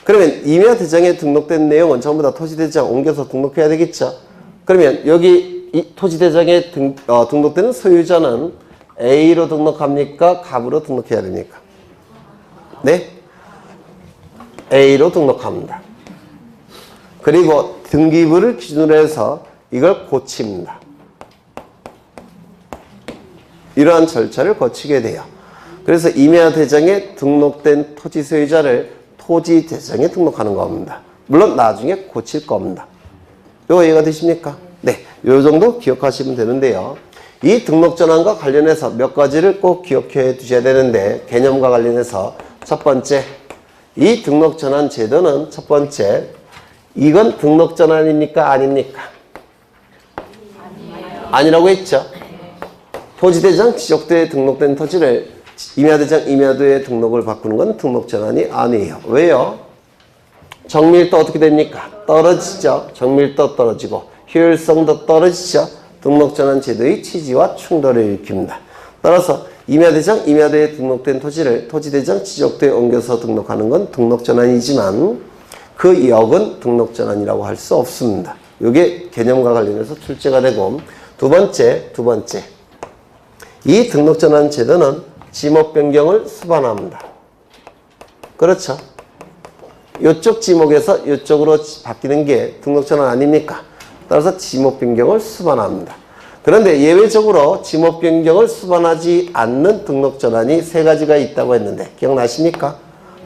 그러면 임야 대장에 등록된 내용은 전부 다 토지 대장 옮겨서 등록해야 되겠죠? 그러면 여기 이 토지 대장에 등록되는 소유자는 A로 등록합니까? 갑으로 등록해야 됩니까? 네? A로 등록합니다. 그리고 등기부를 기준으로 해서 이걸 고칩니다. 이러한 절차를 거치게 돼요. 그래서 임야 대장에 등록된 토지 소유자를 토지 대장에 등록하는 겁니다. 물론 나중에 고칠 겁니다. 이거 이해가 되십니까? 네. 요 정도 기억하시면 되는데요. 이 등록 전환과 관련해서 몇 가지를 꼭 기억해 두셔야 되는데, 개념과 관련해서 첫 번째, 이 등록 전환 제도는 첫 번째, 이건 등록 전환입니까? 아닙니까? 아니라고 했죠. 토지대장 지적도에 등록된 토지를 임야대장 임야도에 등록을 바꾸는 건 등록 전환이 아니에요. 왜요? 정밀도 어떻게 됩니까? 떨어지죠. 정밀도 떨어지고 효율성도 떨어지죠. 등록 전환 제도의 취지와 충돌을 일으킵니다. 따라서 임야대장 임야도에 등록된 토지를 토지대장 지적도에 옮겨서 등록하는 건 등록 전환이지만 그 역은 등록 전환이라고 할 수 없습니다. 이게 개념과 관련해서 출제가 되고, 두 번째, 이 등록 전환 제도는 지목 변경을 수반합니다. 그렇죠? 이쪽 지목에서 이쪽으로 바뀌는 게 등록 전환 아닙니까? 따라서 지목 변경을 수반합니다. 그런데 예외적으로 지목 변경을 수반하지 않는 등록 전환이 세 가지가 있다고 했는데 기억나십니까?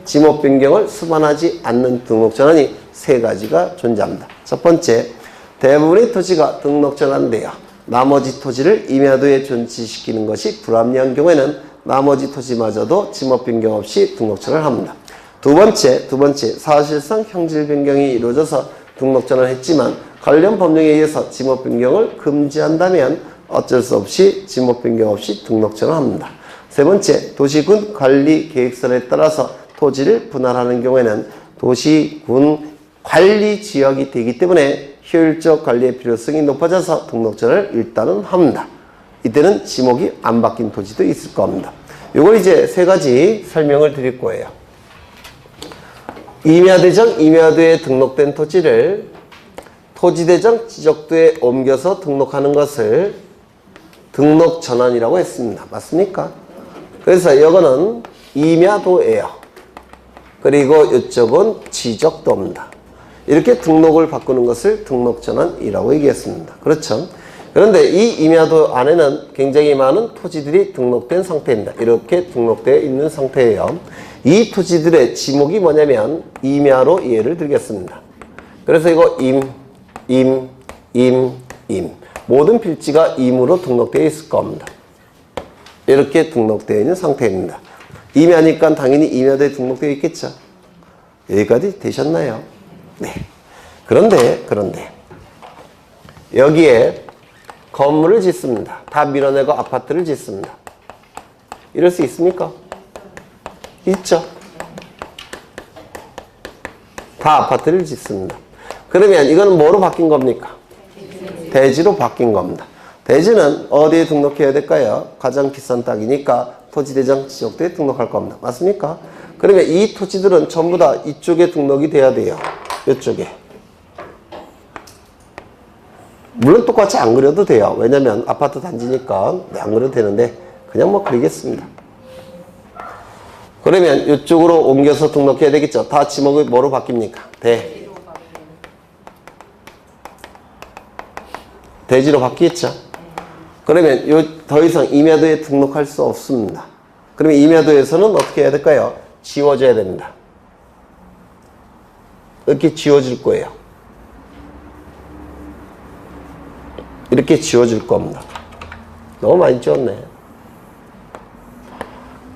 지목 변경을 수반하지 않는 등록 전환이 세 가지가 존재합니다. 첫 번째, 대부분의 토지가 등록 전환되어 나머지 토지를 임야도에 존치시키는 것이 불합리한 경우에는 나머지 토지마저도 지목 변경 없이 등록 전환을 합니다. 두 번째, 사실상 형질 변경이 이루어져서 등록 전환을 했지만 관련 법령에 의해서 지목 변경을 금지한다면 어쩔 수 없이 지목 변경 없이 등록 전환합니다. 세 번째, 도시군 관리 계획설에 따라서 토지를 분할하는 경우에는 도시군 관리 지역이 되기 때문에 효율적 관리의 필요성이 높아져서 등록 전환을 일단은 합니다. 이때는 지목이 안 바뀐 토지도 있을 겁니다. 이걸 이제 세 가지 설명을 드릴 거예요. 임야대장 임야도에 등록된 토지를 토지대장 지적도에 옮겨서 등록하는 것을 등록 전환이라고 했습니다. 맞습니까? 그래서 이거는 임야도예요. 그리고 이쪽은 지적도입니다. 이렇게 등록을 바꾸는 것을 등록 전환이라고 얘기했습니다. 그렇죠? 그런데 이 임야도 안에는 굉장히 많은 토지들이 등록된 상태입니다. 이렇게 등록되어 있는 상태예요. 이 토지들의 지목이 뭐냐면 임야로 예를 들겠습니다. 그래서 이거 임. 모든 필지가 임으로 등록되어 있을 겁니다. 이렇게 등록되어 있는 상태입니다. 임야니까 당연히 임야도에 등록되어 있겠죠. 여기까지 되셨나요? 네. 그런데 여기에 건물을 짓습니다. 다 밀어내고 아파트를 짓습니다. 이럴 수 있습니까? 있죠. 다 아파트를 짓습니다. 그러면 이거는 뭐로 바뀐 겁니까? 대지로 바뀐 겁니다. 대지는 어디에 등록해야 될까요? 가장 비싼 땅이니까 토지대장 지적도에 등록할 겁니다. 맞습니까? 그러면 이 토지들은 전부 다 이쪽에 등록이 돼야 돼요. 이쪽에. 물론 똑같이 안 그려도 돼요. 왜냐면 아파트 단지니까 안 그려도 되는데 그냥 뭐 그리겠습니다. 그러면 이쪽으로 옮겨서 등록해야 되겠죠. 다 지목이 뭐로 바뀝니까? 대지로 바뀌겠죠. 그러면 더 이상 임야도에 등록할 수 없습니다. 그러면 임야도에서는 어떻게 해야 될까요? 지워져야 됩니다. 이렇게 지워질 거예요. 이렇게 지워질 겁니다. 너무 많이 지웠네.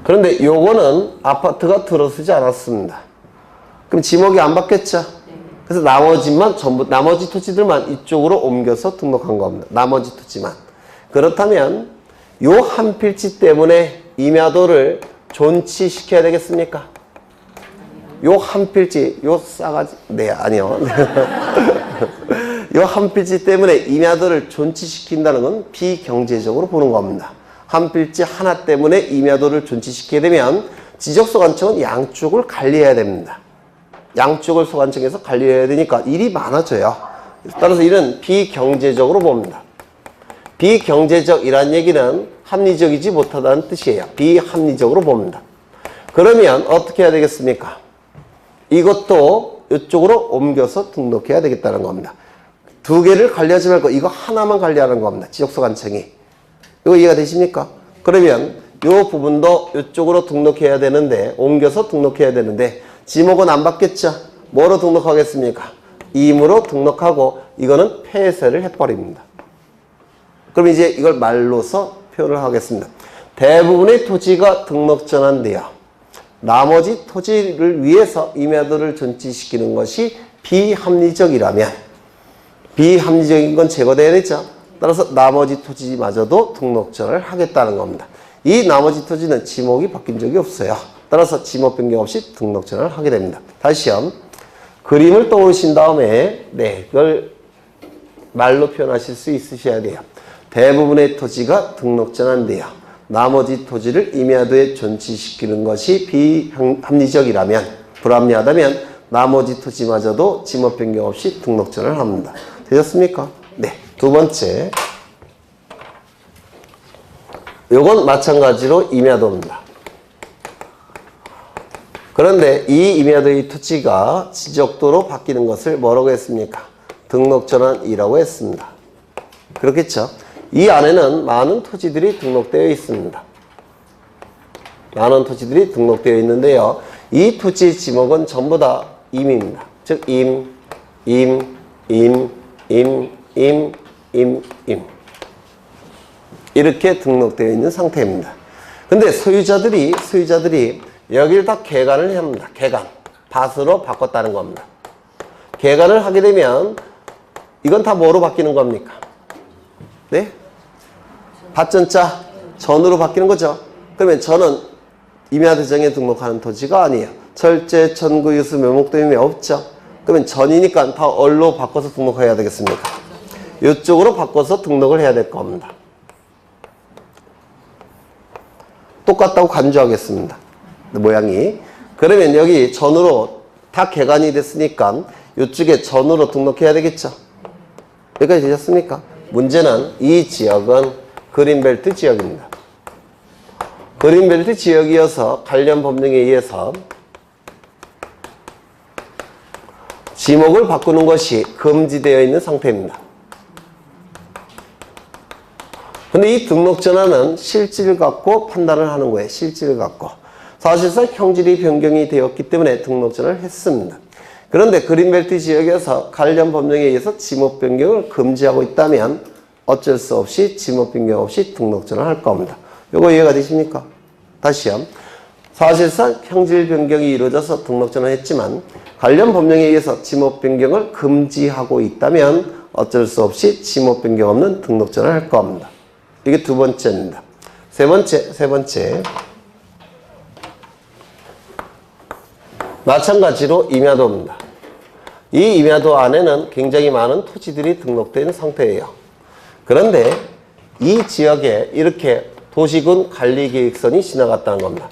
그런데 요거는 아파트가 들어서지 않았습니다. 그럼 지목이 안 바뀌었죠? 그래서 나머지 토지들만 이쪽으로 옮겨서 등록한 겁니다. 나머지 토지만. 그렇다면 요 한 필지 때문에 임야도를 존치시켜야 되겠습니까? 요 한 필지, 요 싸가지, 네, 아니요. 요 한 필지 때문에 임야도를 존치시킨다는 건 비경제적으로 보는 겁니다. 한 필지 하나 때문에 임야도를 존치시키게 되면 지적소관청은 양쪽을 관리해야 됩니다. 양쪽을 소관청에서 관리해야 되니까 일이 많아져요. 따라서 이는 비경제적으로 봅니다. 비경제적이란 얘기는 합리적이지 못하다는 뜻이에요. 비합리적으로 봅니다. 그러면 어떻게 해야 되겠습니까? 이것도 이쪽으로 옮겨서 등록해야 되겠다는 겁니다. 두 개를 관리하지 말고 이거 하나만 관리하는 겁니다. 지적소관청이. 이거 이해가 되십니까? 그러면 이 부분도 이쪽으로 등록해야 되는데, 옮겨서 등록해야 되는데, 지목은 안 받겠죠? 뭐로 등록하겠습니까? 임으로 등록하고, 이거는 폐쇄를 해버립니다. 그럼 이제 이걸 말로서 표현을 하겠습니다. 대부분의 토지가 등록 전환돼요. 나머지 토지를 위해서 임야도를 존치시키는 것이 비합리적이라면, 비합리적인 건 제거돼야 되죠? 따라서 나머지 토지마저도 등록 전환을 하겠다는 겁니다. 이 나머지 토지는 지목이 바뀐 적이 없어요. 따라서 지목 변경 없이 등록 전환을 하게 됩니다. 다시요. 그림을 떠오르신 다음에 그걸 말로 표현하실 수 있으셔야 돼요. 대부분의 토지가 등록 전환돼요. 나머지 토지를 임야도에 존치시키는 것이 비합리적이라면, 불합리하다면 나머지 토지마저도 지목 변경 없이 등록 전환을 합니다. 되셨습니까? 네. 두 번째. 요건 마찬가지로 임야도입니다. 그런데 이 임야도의 토지가 지적도로 바뀌는 것을 뭐라고 했습니까? 등록 전환이라고 했습니다. 그렇겠죠? 이 안에는 많은 토지들이 등록되어 있습니다. 많은 토지들이 등록되어 있는데요. 이 토지 지목은 전부 다 임입니다. 즉 임. 이렇게 등록되어 있는 상태입니다. 근데 소유자들이 여기를 다 개간을 합니다. 개간. 밭으로 바꿨다는 겁니다. 개간을 하게 되면 이건 다 뭐로 바뀌는 겁니까? 네? 밭전자 전으로 바뀌는 거죠. 그러면 전은 임야대장에 등록하는 토지가 아니에요. 철제, 천구, 유수, 묘목도임이 없죠. 그러면 전이니까 다 얼로 바꿔서 등록해야 되겠습니까? 이쪽으로 바꿔서 등록을 해야 될 겁니다. 똑같다고 간주하겠습니다. 모양이. 그러면 여기 전으로 다 개간이 됐으니까 이쪽에 전으로 등록해야 되겠죠. 여기까지 되셨습니까? 문제는 이 지역은 그린벨트 지역입니다. 그린벨트 지역이어서 관련 법령에 의해서 지목을 바꾸는 것이 금지되어 있는 상태입니다. 근데 이 등록 전환은 실질을 갖고 판단을 하는 거예요. 실질을 갖고. 사실상 형질이 변경이 되었기 때문에 등록 전환을 했습니다. 그런데 그린벨트 지역에서 관련 법령에 의해서 지목 변경을 금지하고 있다면 어쩔 수 없이 지목 변경 없이 등록 전환을 할 겁니다. 이거 이해가 되십니까? 다시요. 사실상 형질 변경이 이루어져서 등록 전환했지만 관련 법령에 의해서 지목 변경을 금지하고 있다면 어쩔 수 없이 지목 변경 없는 등록 전환을 할 겁니다. 이게 두 번째입니다. 세 번째. 마찬가지로 임야도입니다. 이 임야도 안에는 굉장히 많은 토지들이 등록된 상태예요. 그런데 이 지역에 이렇게 도시군 관리계획선이 지나갔다는 겁니다.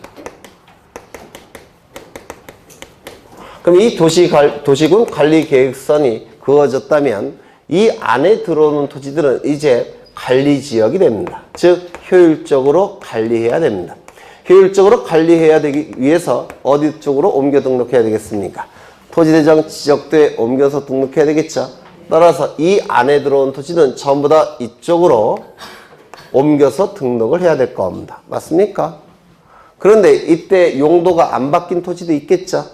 그럼 이 도시군 관리계획선이 그어졌다면 이 안에 들어오는 토지들은 이제 관리지역이 됩니다. 즉 효율적으로 관리해야 됩니다. 효율적으로 관리해야 되기 위해서 어디 쪽으로 옮겨 등록해야 되겠습니까? 토지대장 지적도에 옮겨서 등록해야 되겠죠. 따라서 이 안에 들어온 토지는 전부 다 이쪽으로 옮겨서 등록을 해야 될 겁니다. 맞습니까? 그런데 이때 용도가 안 바뀐 토지도 있겠죠.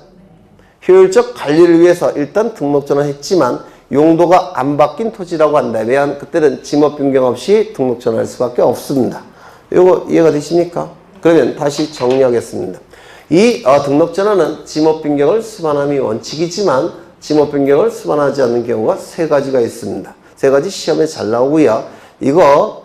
효율적 관리를 위해서 일단 등록 전환했지만 용도가 안 바뀐 토지라고 한다면 그때는 지목 변경 없이 등록 전환할 수밖에 없습니다. 이거 이해가 되십니까? 그러면 다시 정리하겠습니다. 이 등록 전환은 지목 변경을 수반함이 원칙이지만 지목 변경을 수반하지 않는 경우가 세 가지가 있습니다. 세 가지 시험에 잘 나오고요. 이거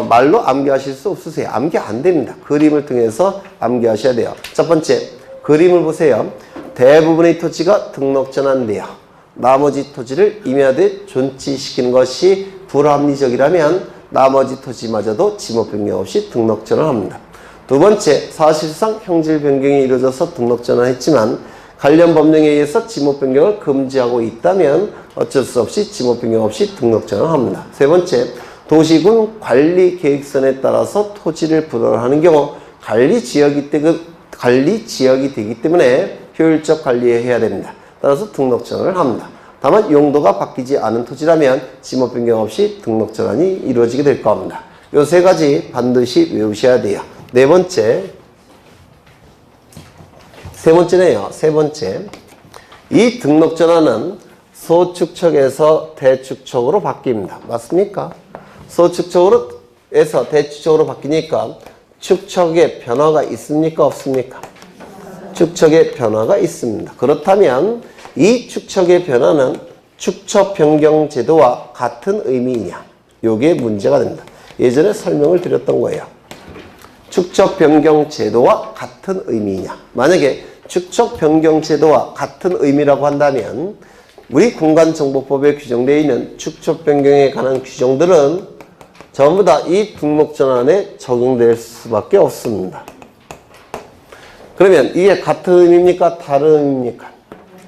말로 암기하실 수 없으세요. 암기 안 됩니다. 그림을 통해서 암기하셔야 돼요. 첫 번째, 그림을 보세요. 대부분의 토지가 등록 전환돼요. 나머지 토지를 임야대에 존치시키는 것이 불합리적이라면 나머지 토지마저도 지목 변경 없이 등록 전환합니다. 두 번째, 사실상 형질 변경이 이루어져서 등록 전환했지만 관련 법령에 의해서 지목 변경을 금지하고 있다면 어쩔 수 없이 지목 변경 없이 등록 전환합니다. 세 번째, 도시군 관리 계획선에 따라서 토지를 분할하는 경우 관리 지역이 되기 때문에 효율적 관리해야 됩니다. 따라서 등록 전환을 합니다. 다만 용도가 바뀌지 않은 토지라면 지목 변경 없이 등록 전환이 이루어지게 될 겁니다. 이 세 가지 반드시 외우셔야 돼요. 세 번째. 이 등록 전환은 소축척에서 대축척으로 바뀝니다. 맞습니까? 소축척에서 대축척으로 바뀌니까 축척에 변화가 있습니까? 없습니까? 축척에 변화가 있습니다. 그렇다면 이 축척의 변화는 축척 변경 제도와 같은 의미이냐? 요게 문제가 됩니다. 예전에 설명을 드렸던 거예요. 축척 변경 제도와 같은 의미이냐? 만약에 축척 변경 제도와 같은 의미라고 한다면 우리 공간정보법에 규정되어 있는 축척 변경에 관한 규정들은 전부 다 이 등록 전환에 적용될 수밖에 없습니다. 그러면 이게 같은 의미입니까? 다른 의미입니까?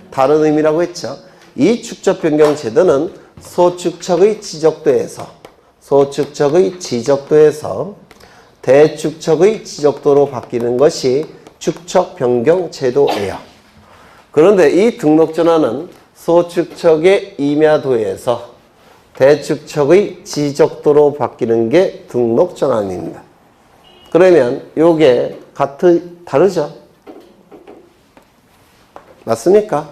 다른 의미라고 했죠. 이 축척 변경 제도는 소축척의 지적도에서 대축척의 지적도로 바뀌는 것이 축척 변경 제도예요. 그런데 이 등록 전환은 소축척의 임야도에서 대축척의 지적도로 바뀌는 게 등록 전환입니다. 그러면 요게 다르죠? 맞습니까?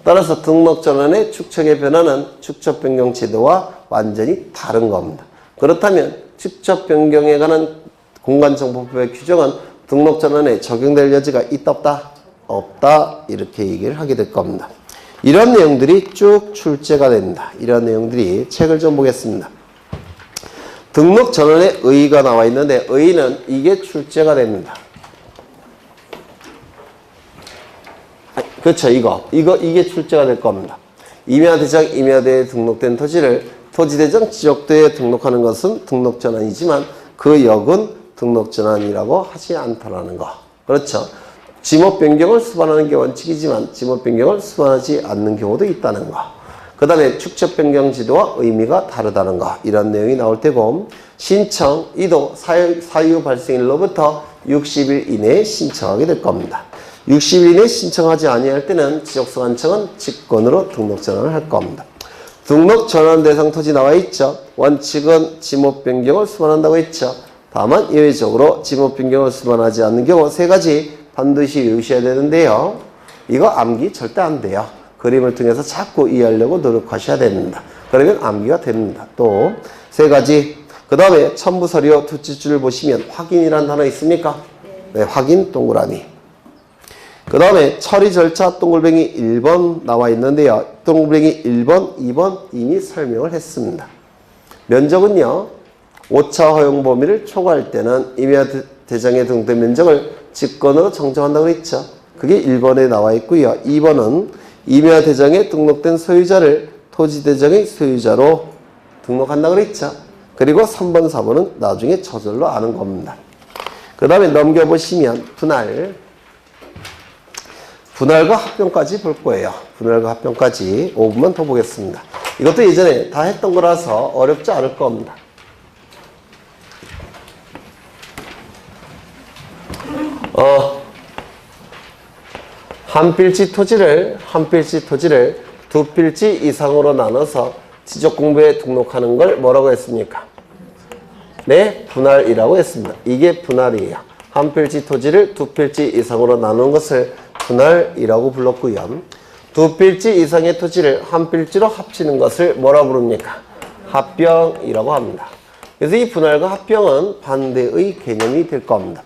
따라서 등록 전환의 축척의 변화는 축척 변경 제도와 완전히 다른 겁니다. 그렇다면 축척 변경에 관한 공간정보법의 규정은 등록 전환에 적용될 여지가 있다 없다? 없다. 이렇게 얘기를 하게 될 겁니다. 이런 내용들이 쭉 출제가 됩니다. 이런 내용들이 책을 좀 보겠습니다. 등록 전환의 의의가 나와 있는데 의의는 이게 출제가 됩니다. 그렇죠. 이게 출제가 될 겁니다. 임야대장, 임야대에 등록된 토지를 토지대장 지적도에 등록하는 것은 등록 전환이지만 그 역은 등록 전환이라고 하지 않다라는 거. 그렇죠. 지목 변경을 수반하는 게 원칙이지만 지목 변경을 수반하지 않는 경우도 있다는 거. 그 다음에 축척 변경 지도와 의미가 다르다는 거. 이런 내용이 나올 테고 신청, 이도 사유 발생일로부터 60일 이내에 신청하게 될 겁니다. 60일 이내에 신청하지 아니할 때는 지적소관청은 직권으로 등록 전환을 할 겁니다. 등록 전환 대상 토지 나와 있죠. 원칙은 지목 변경을 수반한다고 했죠. 다만 예외적으로 지목 변경을 수반하지 않는 경우 세 가지 반드시 외우셔야 되는데요. 이거 암기 절대 안 돼요. 그림을 통해서 자꾸 이해하려고 노력하셔야 됩니다. 그러면 암기가 됩니다. 또 세 가지. 그 다음에 첨부서류 두 뒷줄을 보시면 확인이라는 단어 있습니까? 네, 확인 동그라미. 그 다음에 처리 절차 동글뱅이 1번 나와 있는데요. 동글뱅이 1번, 2번 이미 설명을 했습니다. 면적은요. 5차 허용 범위를 초과할 때는 임야대장에 등록된 면적을 직권으로 정정한다고 했죠. 그게 1번에 나와 있고요. 2번은 임야대장에 등록된 소유자를 토지대장의 소유자로 등록한다고 했죠. 그리고 3번, 4번은 나중에 저절로 아는 겁니다. 그 다음에 넘겨보시면 분할과 합병까지 볼 거예요. 분할과 합병까지 5분만 더 보겠습니다. 이것도 예전에 다 했던 거라서 어렵지 않을 겁니다. 한 필지 토지를 두 필지 이상으로 나눠서 지적공부에 등록하는 걸 뭐라고 했습니까? 네, 분할이라고 했습니다. 이게 분할이에요. 한 필지 토지를 두 필지 이상으로 나누는 것을 분할이라고 불렀고요. 두 필지 이상의 토지를 한 필지로 합치는 것을 뭐라 부릅니까? 합병이라고 합니다. 그래서 이 분할과 합병은 반대의 개념이 될 겁니다.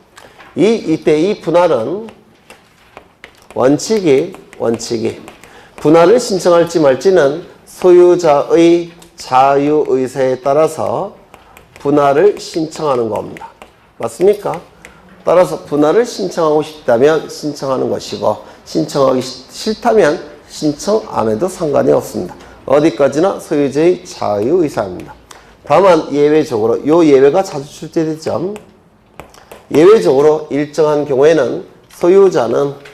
이때 이 분할은 원칙이 분할을 신청할지 말지는 소유자의 자유의사에 따라서 분할을 신청하는 겁니다. 맞습니까? 따라서 분할을 신청하고 싶다면 신청하는 것이고 신청하기 싫다면 신청 안 해도 상관이 없습니다. 어디까지나 소유자의 자유의사입니다. 다만 예외적으로 이 예외가 자주 출제되죠. 예외적으로 일정한 경우에는 소유자는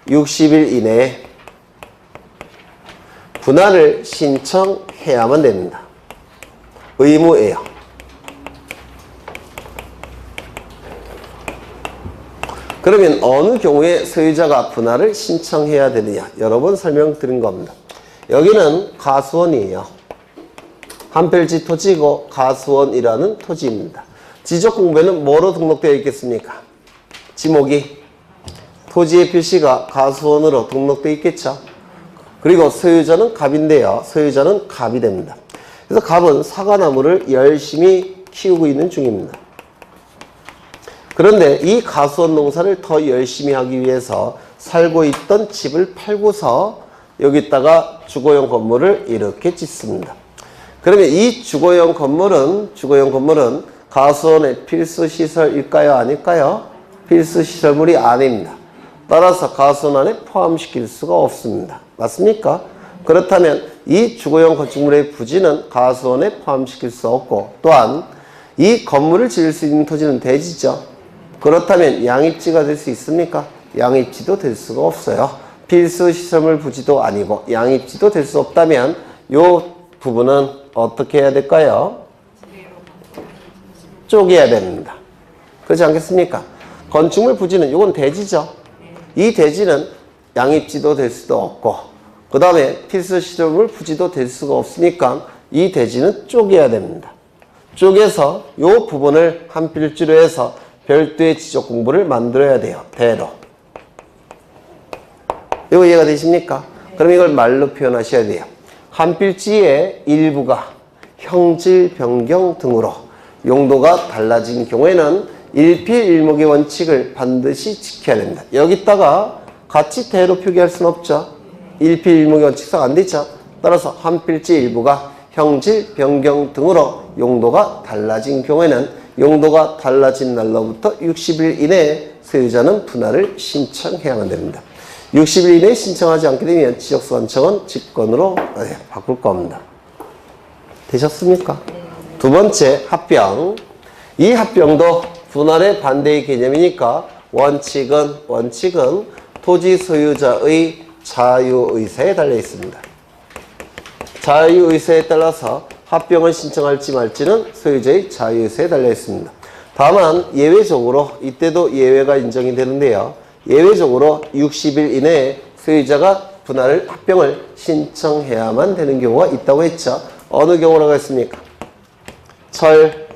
60일 이내에 분할을 신청해야만 됩니다. 의무예요. 그러면 어느 경우에 소유자가 분할을 신청해야 되느냐? 여러 번 설명드린 겁니다. 여기는 가수원이에요. 한 필지 토지이고 가수원이라는 토지입니다. 지적공부에는 뭐로 등록되어 있겠습니까? 지목이 토지의 필시가 가수원으로 등록되어 있겠죠. 그리고 소유자는 갑인데요. 소유자는 갑이 됩니다. 그래서 갑은 사과나무를 열심히 키우고 있는 중입니다. 그런데 이 가수원 농사를 더 열심히 하기 위해서 살고 있던 집을 팔고서 여기다가 주거용 건물을 이렇게 짓습니다. 그러면 이 주거용 건물은 가수원의 필수 시설일까요? 아닐까요? 필수 시설물이 아닙니다. 따라서 가수원 안에 포함시킬 수가 없습니다. 맞습니까? 그렇다면 이 주거용 건축물의 부지는 가수원에 포함시킬 수 없고 또한 이 건물을 지을 수 있는 토지는 대지죠. 그렇다면 양입지가 될 수 있습니까? 양입지도 될 수가 없어요. 필수 시설물 부지도 아니고 양입지도 될 수 없다면 이 부분은 어떻게 해야 될까요? 쪼개야 됩니다. 그렇지 않겠습니까? 건축물 부지는 이건 대지죠. 이 대지는 양입지도 될 수도 없고 그 다음에 필수 시설물 부지도 될 수가 없으니까 이 대지는 쪼개야 됩니다. 쪼개서 이 부분을 한 필지로 해서 별도의 지적 공부를 만들어야 돼요. 대로. 이거 이해가 되십니까? 그럼 이걸 말로 표현하셔야 돼요. 한 필지의 일부가 형질 변경 등으로 용도가 달라진 경우에는 일필일목의 원칙을 반드시 지켜야 됩니다. 여기다가 같이 대로 표기할 수는 없죠. 일필일목의 원칙상 안 되죠. 따라서 한 필지 일부가 형질 변경 등으로 용도가 달라진 경우에는 용도가 달라진 날로부터 60일 이내에 소유자는 분할을 신청해야만 됩니다. 60일 이내에 신청하지 않게 되면 지적소관청은 직권으로 바꿀 겁니다. 되셨습니까? 두 번째, 합병. 이 합병도 분할의 반대의 개념이니까 원칙은 토지 소유자의 자유의사에 달려 있습니다. 자유의사에 따라서 합병을 신청할지 말지는 소유자의 자유의사에 달려 있습니다. 다만 예외적으로 이때도 예외가 인정이 되는데요. 예외적으로 60일 이내에 소유자가 분할을 합병을 신청해야만 되는 경우가 있다고 했죠. 어느 경우라고 했습니까? 철,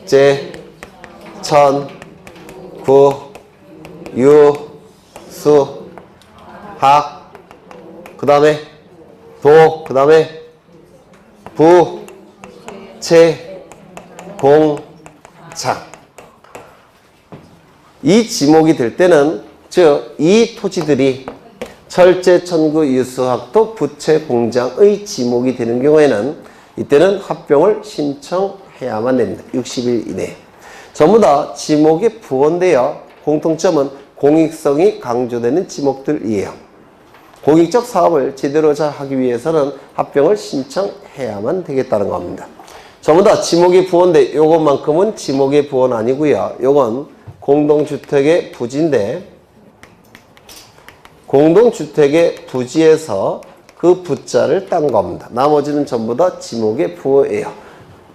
제, 천, 구, 유, 수, 학, 그 다음에 도, 그 다음에 부, 채, 공, 작. 이 지목이 될 때는 즉 이 토지들이 철제, 천구, 유수학도, 부채, 공장의 지목이 되는 경우에는 이때는 합병을 신청해야만 됩니다. 60일 이내에. 전부 다 지목의 부호인데요. 공통점은 공익성이 강조되는 지목들이에요. 공익적 사업을 제대로 잘 하기 위해서는 합병을 신청해야만 되겠다는 겁니다. 전부 다 지목의 부호인데 요것만큼은 지목의 부호는 아니고요. 요건 공동주택의 부지인데 공동주택의 부지에서 그 부자를 딴 겁니다. 나머지는 전부 다 지목의 부호예요.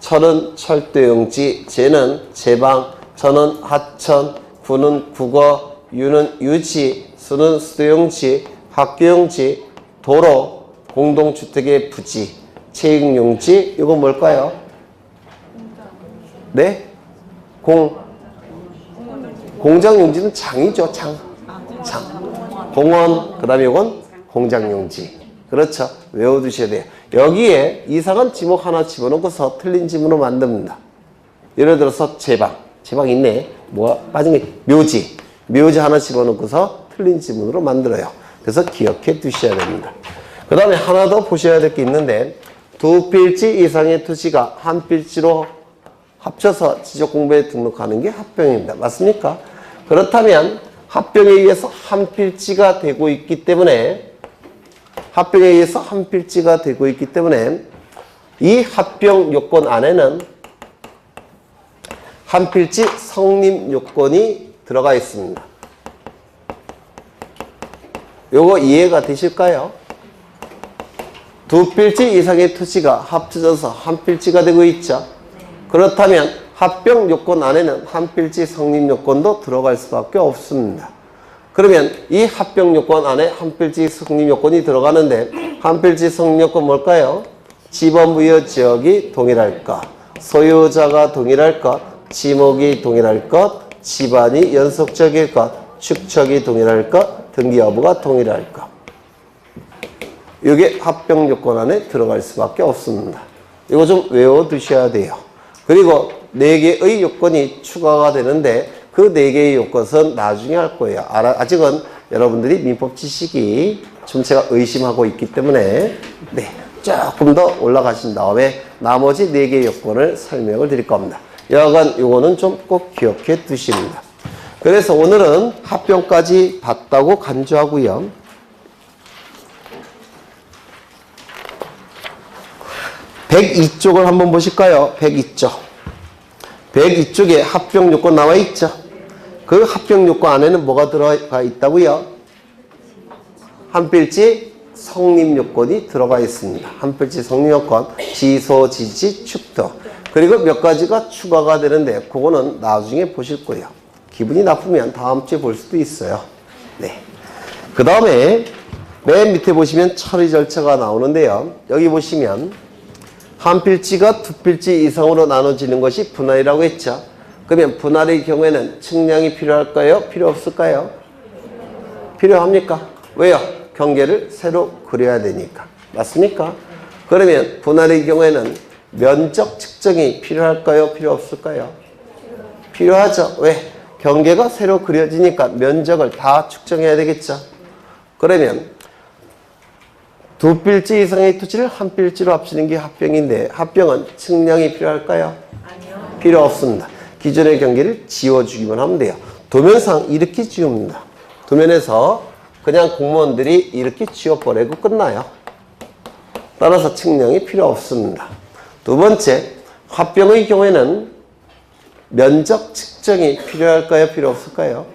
철은 철도용지, 제는 제방, 전은 하천, 구는 국어, 유는 유지, 수는 수도용지, 학교용지, 도로, 공동주택의 부지, 체육용지, 이건 뭘까요? 네? 공장용지는 장이죠, 장. 공원, 그 다음에 이건 공장용지. 그렇죠. 외워두셔야 돼요. 여기에 이상한 지목 하나 집어넣고서 틀린 지문으로 만듭니다. 예를 들어서 제방 있네. 뭐가 빠진 게 묘지 하나 집어넣고서 틀린 지문으로 만들어요. 그래서 기억해 두셔야 됩니다. 그 다음에 하나 더 보셔야 될 게 있는데, 두 필지 이상의 토지가 한 필지로 합쳐서 지적공부에 등록하는 게 합병입니다. 맞습니까? 그렇다면 합병에 의해서 한 필지가 되고 있기 때문에 이 합병 요건 안에는 한 필지 성립 요건이 들어가 있습니다. 요거 이해가 되실까요? 두 필지 이상의 토지가 합쳐져서 한 필지가 되고 있죠. 그렇다면 합병 요건 안에는 한 필지 성립 요건도 들어갈 수밖에 없습니다. 그러면 이 합병 요건 안에 한 필지 성립 요건이 들어가는데, 한 필지 성립 요건 뭘까요? 지번부여 지역이 동일할 것, 소유자가 동일할 것, 지목이 동일할 것, 집안이 연속적일 것, 축척이 동일할 것, 등기 여부가 동일할 것. 이게 합병 요건 안에 들어갈 수밖에 없습니다. 이거 좀 외워두셔야 돼요. 그리고 4개의 요건이 추가가 되는데, 그 4개의 요건은 나중에 할 거예요. 아직은 여러분들이 민법 지식이 좀 제가 의심하고 있기 때문에 조금 더 올라가신 다음에 나머지 4개의 요건을 설명을 드릴 겁니다. 여하간 요거는 좀 꼭 기억해 두십니다. 그래서 오늘은 합병까지 봤다고 간주하고요. 102쪽을 한번 보실까요? 102쪽. 102쪽에 합병 요건 나와 있죠. 그 합병 요건 안에는 뭐가 들어가 있다고요? 한 필지 성립 요건이 들어가 있습니다. 한 필지 성립 요건, 지소, 지지, 축도. 그리고 몇 가지가 추가가 되는데 그거는 나중에 보실 거예요. 기분이 나쁘면 다음 주에 볼 수도 있어요. 네. 그 다음에 맨 밑에 보시면 처리 절차가 나오는데요. 여기 보시면 한 필지가 두 필지 이상으로 나눠지는 것이 분할이라고 했죠. 그러면 분할의 경우에는 측량이 필요할까요? 필요 없을까요? 필요합니까? 왜요? 경계를 새로 그려야 되니까. 맞습니까? 그러면 분할의 경우에는 면적 측정이 필요할까요? 필요 없을까요? 필요하죠. 왜? 경계가 새로 그려지니까 면적을 다 측정해야 되겠죠. 그러면 두 필지 이상의 토지를 한 필지로 합치는 게 합병인데, 합병은 측량이 필요할까요? 아니요. 필요 없습니다. 기존의 경계를 지워주기만 하면 돼요. 도면상 이렇게 지웁니다. 도면에서 그냥 공무원들이 이렇게 지워버리고 끝나요. 따라서 측량이 필요 없습니다. 두 번째, 합병의 경우에는 면적 측정이 필요할까요? 필요 없을까요?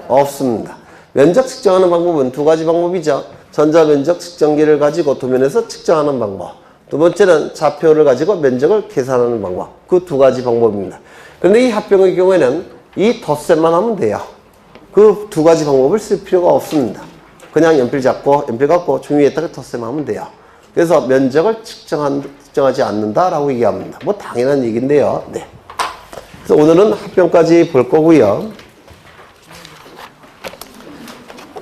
없습니다. 면적 측정하는 방법은 두 가지 방법이죠. 전자면적 측정기를 가지고 도면에서 측정하는 방법. 두 번째는 좌표를 가지고 면적을 계산하는 방법. 그 두 가지 방법입니다. 그런데 이 합병의 경우에는 이 덧셈만 하면 돼요. 그 두 가지 방법을 쓸 필요가 없습니다. 그냥 연필 갖고 종이 위에다가 덧셈하면 돼요. 그래서 면적을 측정하지 않는다라고 얘기합니다. 뭐 당연한 얘기인데요. 네. 그래서 오늘은 합병까지 볼 거고요.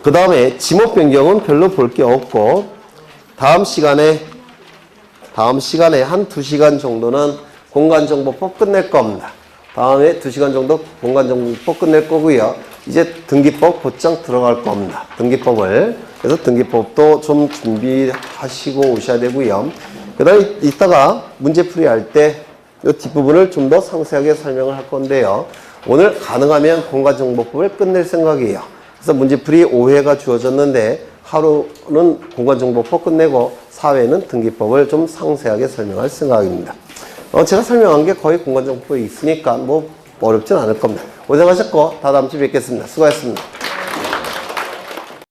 그 다음에 지목 변경은 별로 볼 게 없고, 다음 시간에 한 2시간 정도는 공간정보법 끝낼 겁니다. 다음에 2시간 정도 공간정보법 끝낼 거고요. 이제 등기법 곧장 들어갈 겁니다. 등기법을. 그래서 등기법도 좀 준비하시고 오셔야 되고요. 그 다음에 이따가 문제풀이 할 때 이 뒷부분을 좀 더 상세하게 설명을 할 건데요. 오늘 가능하면 공간정보법을 끝낼 생각이에요. 그래서 문제풀이 5회가 주어졌는데 하루는 공간정보법 끝내고 4회는 등기법을 좀 상세하게 설명할 생각입니다. 제가 설명한 게 거의 공간정보법이 있으니까 뭐 어렵진 않을 겁니다. 고생하셨고 다음 주에 뵙겠습니다. 수고하셨습니다.